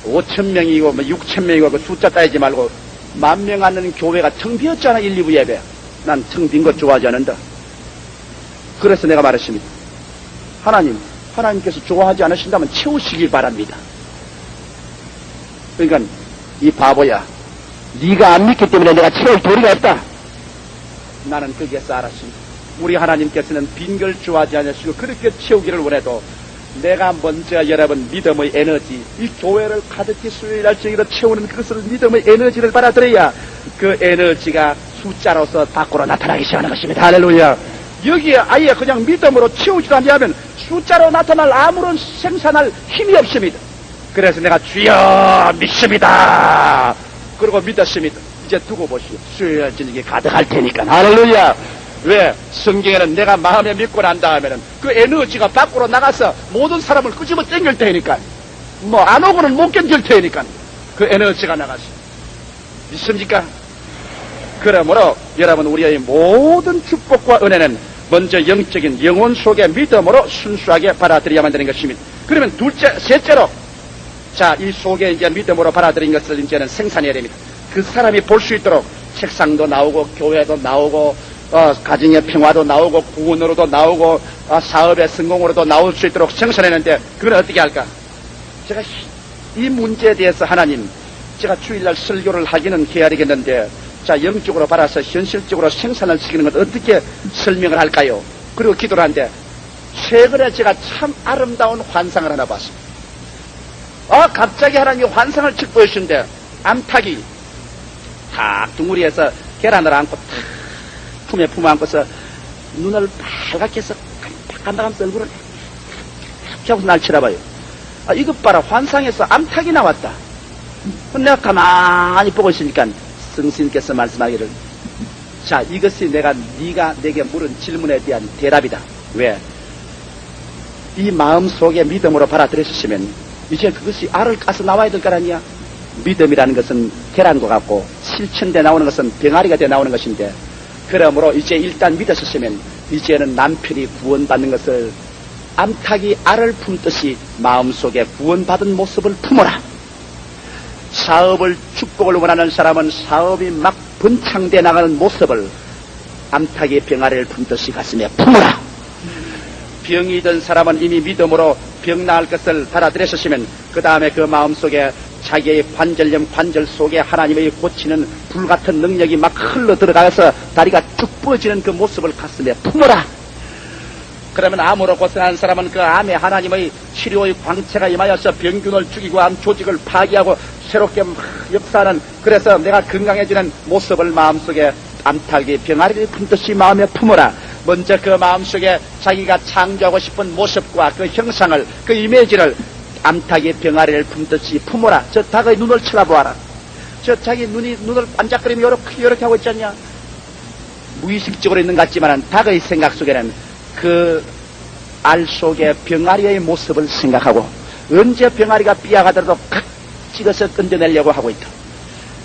5,000명이고 6,000명이고 그 숫자 따지지 말고 10,000명 안 되는 교회가 텅 비었잖아. 1, 2부 예배. 난 텅 빈 것 좋아하지 않는다. 그래서 내가 말했습니다. 하나님께서 좋아하지 않으신다면 채우시길 바랍니다. 그러니까 이 바보야, 네가 안 믿기 때문에 내가 채울 도리가 없다. 나는 거기에서 알았습니다. 우리 하나님께서는 빈 걸 좋아하지 않으시고 그렇게 채우기를 원해도 내가 먼저 여러분 믿음의 에너지, 이 교회를 가득히 수요일날 저기로 채우는 그것을 믿음의 에너지를 받아들여야 그 에너지가 숫자로서 밖으로 나타나기 시작하는 것입니다. 할렐루야. 여기에 아예 그냥 믿음으로 채우지도 않으면 숫자로 나타날 아무런 생산할 힘이 없습니다. 그래서 내가 주여 믿습니다. 그리고 믿었습니다. 이제 두고 보시오. 수요일 저녁에 가득할 테니까. 할렐루야. 왜? 성경에는 내가 마음에 믿고 난 다음에는 그 에너지가 밖으로 나가서 모든 사람을 끄집어 당길 테니까, 뭐 안 오고는 못 견딜 테니까 그 에너지가 나가서. 믿습니까? 그러므로 여러분, 우리의 모든 축복과 은혜는 먼저 영적인 영혼 속의 믿음으로 순수하게 받아들여야만 되는 것입니다. 그러면 셋째로, 자, 이 속에 이제 믿음으로 받아들인 것을 이제는 생산해야 됩니다. 그 사람이 볼 수 있도록 책상도 나오고 교회도 나오고 가정의 평화도 나오고 구원으로도 나오고 사업의 성공으로도 나올 수 있도록 생산했는데, 그건 어떻게 할까? 제가 이 문제에 대해서 하나님, 제가 주일날 설교를 하기는 해야 되겠는데, 자, 영적으로 받아서 현실적으로 생산을 시키는 건 어떻게 설명을 할까요? 그리고 기도를 하는데, 최근에 제가 참 아름다운 환상을 하나 봤습니다. 갑자기 하나님이 환상을 측 보여주는데, 암탉이 탁 둥우리에서 계란을 안고 탁 품에 품어안고서 눈을 빨갛게 해서 깜깜하면서 얼굴을 탁 하고서 날 쳐다봐요. 이것 봐라, 환상에서 암탉이 나왔다. 내가 가만히 보고 있으니까 성신께서 말씀하기를, 자, 이것이 네가 내게 물은 질문에 대한 대답이다. 왜? 이 마음 속에 믿음으로 받아들였으면 이제 그것이 알을 까서 나와야 될 거 아니야. 믿음이라는 것은 계란과 같고 실천돼 나오는 것은 병아리가 돼 나오는 것인데, 그러므로 이제 일단 믿었으면 이제는 남편이 구원받는 것을 암탉이 알을 품듯이 마음속에 구원받은 모습을 품어라. 사업을, 축복을 원하는 사람은 사업이 막 번창돼 나가는 모습을 암탉이 병아리를 품듯이 가슴에 품어라. 병이 든 사람은 이미 믿음으로 병 나을 것을 받아들였으면 그 다음에 그 마음속에 자기의 관절염, 관절 속에 하나님의 고치는 불같은 능력이 막 흘러 들어가서 다리가 쭉 뻗어지는 그 모습을 가슴에 품어라. 그러면 암으로 고생하는 사람은 그 암에 하나님의 치료의 광채가 임하여서 병균을 죽이고 암 조직을 파괴하고 새롭게 막 역사하는, 그래서 내가 건강해지는 모습을 마음속에 암탉이 병아리를 품듯이 마음에 품어라. 먼저 그 마음속에 자기가 창조하고 싶은 모습과 그 형상을, 그 이미지를 암탉이 병아리를 품듯이 품어라. 저 닭의 눈을 쳐다보아라. 저 자기 눈을 반짝거리며 이렇게 하고 있지 않냐? 무의식적으로 있는 것 같지만 닭의 생각 속에는 그 알 속에 병아리의 모습을 생각하고, 언제 병아리가 삐약하더라도 각 찍어서 건져내려고 하고 있다.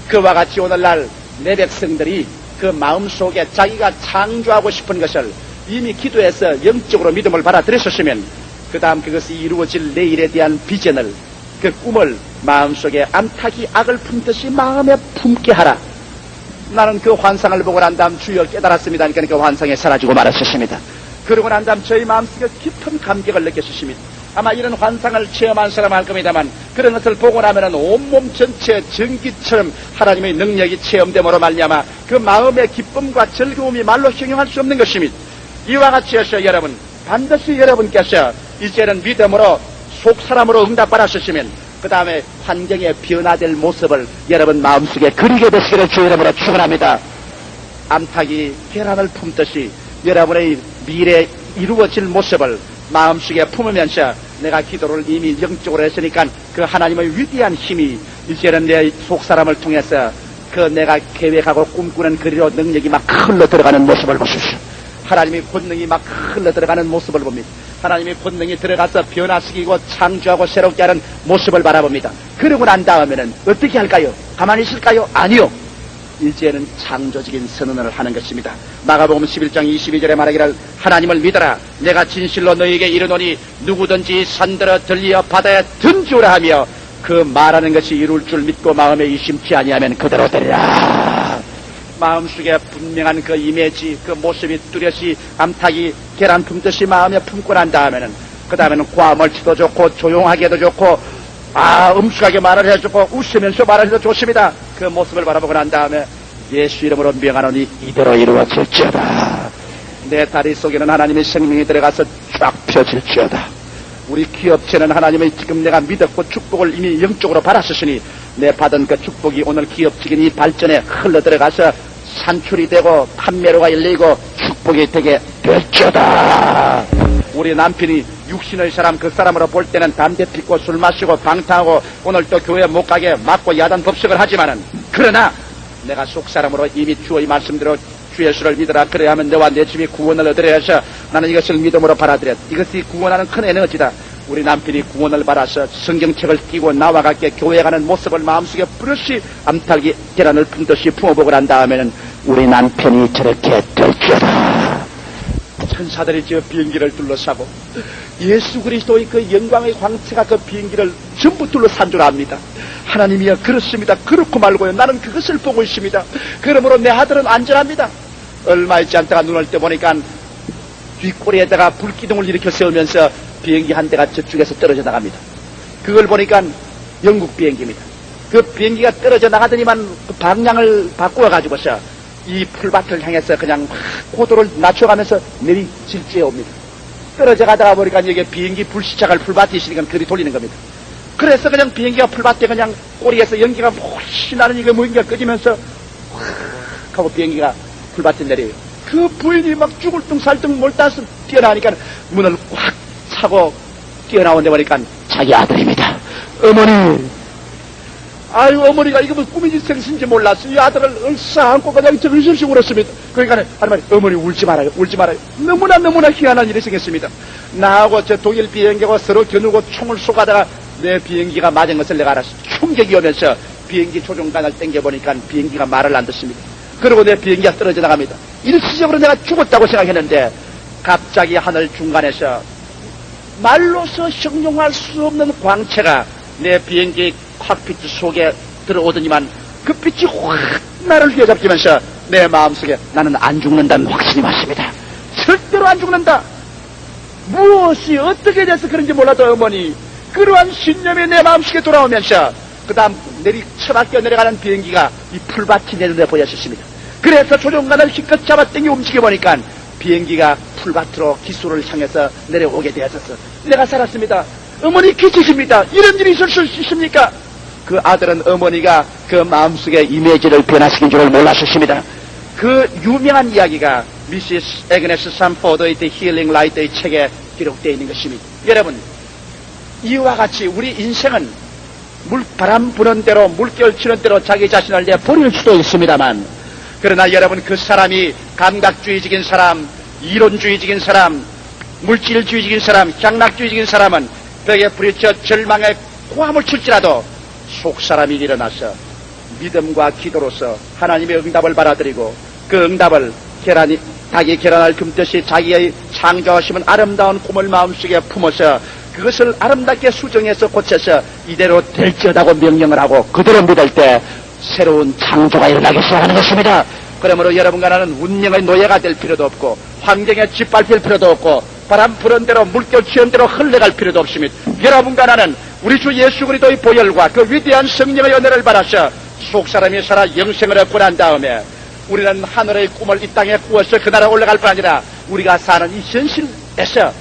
그와 같이 오늘날 내 백성들이 그 마음 속에 자기가 창조하고 싶은 것을 이미 기도해서 영적으로 믿음을 받아들였으면 그 다음 그것이 이루어질 내일에 대한 비전을, 그 꿈을 마음속에 암탉이 악을 품듯이 마음에 품게 하라. 나는 그 환상을 보고 난 다음 주여 깨달았습니다. 그러니까 그 환상에 사라지고 말았었습니다. 그러고 난 다음 저희 마음속에 깊은 감격을 느꼈습니다. 아마 이런 환상을 체험한 사람 할 겁니다만, 그런 것을 보고 나면은 온몸 전체에 전기처럼 하나님의 능력이 체험됨으로 말미암아 그 마음의 기쁨과 즐거움이 말로 형용할 수 없는 것입니다. 이와 같이 해서 여러분, 반드시 여러분께서 이제는 믿음으로 속사람으로 응답받았으시면 그 다음에 환경에 변화될 모습을 여러분 마음속에 그리게 되시기를 주 이름으로 축원합니다. 암탉이 계란을 품듯이 여러분의 미래에 이루어질 모습을 마음속에 품으면서 내가 기도를 이미 영적으로 했으니까 그 하나님의 위대한 힘이 이제는 내 속사람을 통해서 그 내가 계획하고 꿈꾸는 그리로 능력이 막 흘러 들어가는 모습을 보십시오. 하나님의 권능이 막 흘러 들어가는 모습을 봅니다. 하나님의 권능이 들어가서 변화시키고 창조하고 새롭게 하는 모습을 바라봅니다. 그러고 난 다음에는 어떻게 할까요? 가만히 있을까요? 아니요. 이제는 창조적인 선언을 하는 것입니다. 마가복음 11장 22절에 말하기를, 하나님을 믿어라. 내가 진실로 너희에게 이르노니 누구든지 산들어 들리어 바다에 던지오라 하며 그 말하는 것이 이룰 줄 믿고 마음에 의심치 아니하면 그대로 되리라. 마음속에 분명한 그 이미지, 그 모습이 뚜렷이 암탉이 계란 품듯이 마음에 품고 난 다음에는, 그 다음에는 과멀티도 좋고 조용하게도 좋고 음숙하게 말을 해주고 웃으면서 말을 해도 좋습니다. 그 모습을 바라보고 난 다음에 예수 이름으로 명하노니 이대로 이루어질지어다. 내 다리 속에는 하나님의 생명이 들어가서 쫙 펴질지어다. 우리 기업체는 하나님의 지금 내가 믿었고 축복을 이미 영적으로 받았으니 내 받은 그 축복이 오늘 기업적인 이 발전에 흘러들어가서 산출이 되고 판매로가 열리고 축복이 되게 될지어다. 우리 남편이 육신의 사람, 그 사람으로 볼 때는 담배 피고 술 마시고 방탕하고 오늘 또 교회 못 가게 막고 야단 법석을 하지만은, 그러나 내가 속사람으로 이미 주의 말씀대로 주 예수를 믿으라. 그래야 하면 너와 내 집이 구원을 얻으려 해서 나는 이것을 믿음으로 받아들였. 이것이 구원하는 큰 에너지다. 우리 남편이 구원을 받아서 성경책을 끼고 나와 같게 교회 가는 모습을 마음속에 뿌듯이 암탉이 계란을 품듯이 품어보고 난 다음에는 우리 남편이 저렇게 될지어다. 천사들이 저 비행기를 둘러싸고 예수 그리스도의 그 영광의 광채가 그 비행기를 전부 둘러싼 줄 압니다. 하나님이여, 그렇습니다. 그렇고 말고요, 나는 그것을 보고 있습니다. 그러므로 내 아들은 안전합니다. 얼마 있지 않다가 눈을 떠보니까 뒷꼬리에다가 불기둥을 일으켜 세우면서 비행기 한 대가 저쪽에서 떨어져 나갑니다. 그걸 보니까 영국 비행기입니다. 그 비행기가 떨어져 나가더니만 그 방향을 바꾸어가지고서 이 풀밭을 향해서 그냥 고도를 낮춰가면서 내리질지에 옵니다. 떨어져 가다가 보니까 여기 비행기 불시착할 풀밭이 있으니까 그리 돌리는 겁니다. 그래서 그냥 비행기가 풀밭에 그냥 꼬리에서 연기가 혹시 나는 이거 뭔가 꺼지면서 확 하고 비행기가 풀밭에 내려요. 그 부인이 막 죽을 둥 살둥 몰다서 뛰어나니까 문을 꽉 차고 뛰어나오는데 보니까 자기 아들입니다. 어머니, 아유, 어머니가 이거 뭐 꿈인지 생신지 몰랐어. 이 아들을 얼싸 안고 그냥 정신없이 울었습니다. 그러니까 하는 말이, 어머니 울지 말아요, 울지 말아요. 너무나 희한한 일이 생겼습니다. 나하고 저 독일 비행기하고 서로 겨누고 총을 쏘가다가 내 비행기가 맞은 것을 내가 알았어. 충격이 오면서 비행기 조종관을 당겨보니까 비행기가 말을 안 듣습니다. 그리고 내 비행기가 떨어져 나갑니다. 일시적으로 내가 죽었다고 생각했는데 갑자기 하늘 중간에서 말로서 형용할 수 없는 광채가 내 비행기 칵피트 속에 들어오더니만 그 빛이 확 나를 휘어잡히면서 내 마음속에 나는 안 죽는다는 확신이 왔습니다. 절대로 안 죽는다. 무엇이 어떻게 돼서 그런지 몰라도 어머니, 그러한 신념이 내 마음속에 돌아오면서 그 다음 처박혀 내려가는 비행기가 이 풀밭이 내 눈에 보였습니다. 그래서 조종관을 힘껏 잡아당겨 움직여보니까 비행기가 풀밭으로 기수를 향해서 내려오게 되었었어. 내가 살았습니다. 어머니 기치십니다. 이런 일이 있을 수 있습니까? 그 아들은 어머니가 그 마음속에 이미지를 변화시킨 줄을 몰랐었습니다. 그 유명한 이야기가 미시스 애그네스 산포드의 The Healing Light의 책에 기록되어 있는 것입니다. 여러분, 이와 같이 우리 인생은 바람 부는 대로 물결 치는 대로 자기 자신을 내버릴 수도 있습니다만, 그러나 여러분, 그 사람이 감각주의적인 사람, 이론주의적인 사람, 물질주의적인 사람, 향락주의적인 사람은 벽에 부딪혀 절망에 고함을 칠지라도 속사람이 일어나서 믿음과 기도로서 하나님의 응답을 받아들이고 그 응답을 닭이 계란을 굶듯이 자기의 창조하시면 아름다운 꿈을 마음속에 품어서 그것을 아름답게 수정해서 고쳐서 이대로 될지어다고 명령을 하고 그대로 믿을 때 새로운 창조가 일어나기 시작하는 것입니다. 그러므로 여러분과 나는 운명의 노예가 될 필요도 없고 환경에 짓밟힐 필요도 없고 바람 부는 대로 물결 치는 대로 흘러갈 필요도 없습니다. 여러분과 나는 우리 주 예수 그리스도의 보혈과 그 위대한 성령의 은혜를 받아서 속사람이 살아 영생을 얻고 난 다음에 우리는 하늘의 꿈을 이 땅에 꾸어서 그 나라 올라갈 뿐 아니라 우리가 사는 이 현실에서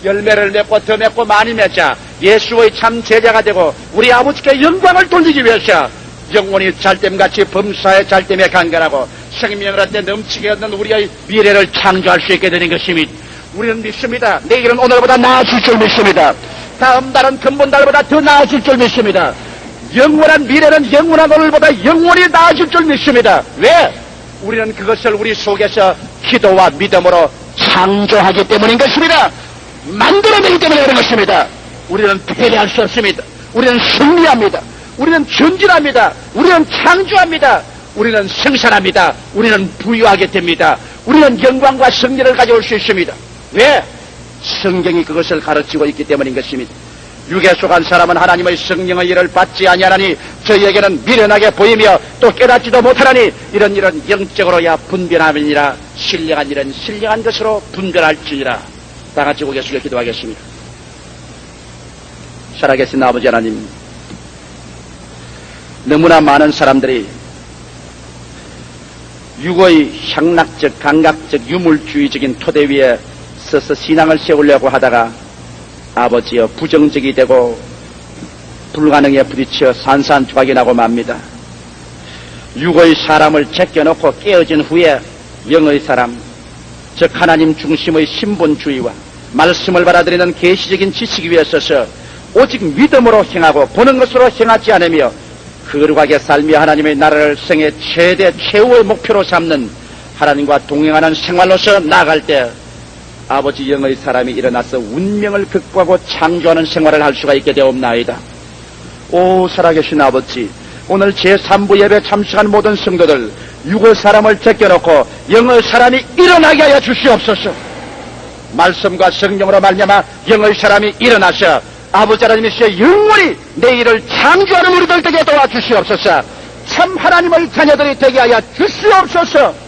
열매를 맺고 더 맺고 많이 맺자 예수의 참 제자가 되고 우리 아버지께 영광을 돌리기 위해서 영원히 잘됨같이 범사에 잘됨에 간결하고 생명을 얻되 넘치게 얻는 우리의 미래를 창조할 수 있게 되는 것입니다. 우리는 믿습니다. 내일은 오늘보다 나아질 줄 믿습니다. 다음 달은 근본 달보다 더 나아질 줄 믿습니다. 영원한 미래는 영원한 오늘보다 영원히 나아질 줄 믿습니다. 왜? 우리는 그것을 우리 속에서 기도와 믿음으로 창조하기 때문인 것입니다. 만들어내기 때문에 그런 것입니다. 우리는 패배할 수 없습니다. 우리는 승리합니다. 우리는 전진합니다. 우리는 창조합니다. 우리는 생산합니다. 우리는 부유하게 됩니다. 우리는 영광과 승리를 가져올 수 있습니다. 왜? 성경이 그것을 가르치고 있기 때문인 것입니다. 육에 속한 사람은 하나님의 성령의 일을 받지 아니하나니 저희에게는 미련하게 보이며 또 깨닫지도 못하나니 이런 영적으로야 분별함이니라. 신령한 일은 신령한 것으로 분별할지니라. 다같이 고개 숙여 기도하겠습니다. 살아계신 아버지 하나님, 너무나 많은 사람들이 육의 향락적, 감각적, 유물주의적인 토대 위에 서서 신앙을 세우려고 하다가 아버지여 부정적이 되고 불가능에 부딪혀 산산조각이 나고 맙니다. 육의 사람을 제껴놓고 깨어진 후에 영의 사람, 즉 하나님 중심의 신본주의와 말씀을 받아들이는 계시적인 지식 위에 서서 오직 믿음으로 행하고 보는 것으로 행하지 않으며 거룩하게 살며 하나님의 나라를 생애 최대 최후의 목표로 삼는 하나님과 동행하는 생활로서 나아갈 때 아버지 영의 사람이 일어나서 운명을 극복하고 창조하는 생활을 할 수가 있게 되옵나이다. 오 살아계신 아버지, 오늘 제3부 예배 참석한 모든 성도들 육의 사람을 제껴놓고 영의 사람이 일어나게 하여 주시옵소서. 말씀과 성령으로 말미암아 영의 사람이 일어나서 아버지 하나님이시여 영원히 내 일을 창조하는 우리들 되게 도와주시옵소서. 참 하나님의 자녀들이 되게 하여 주시옵소서.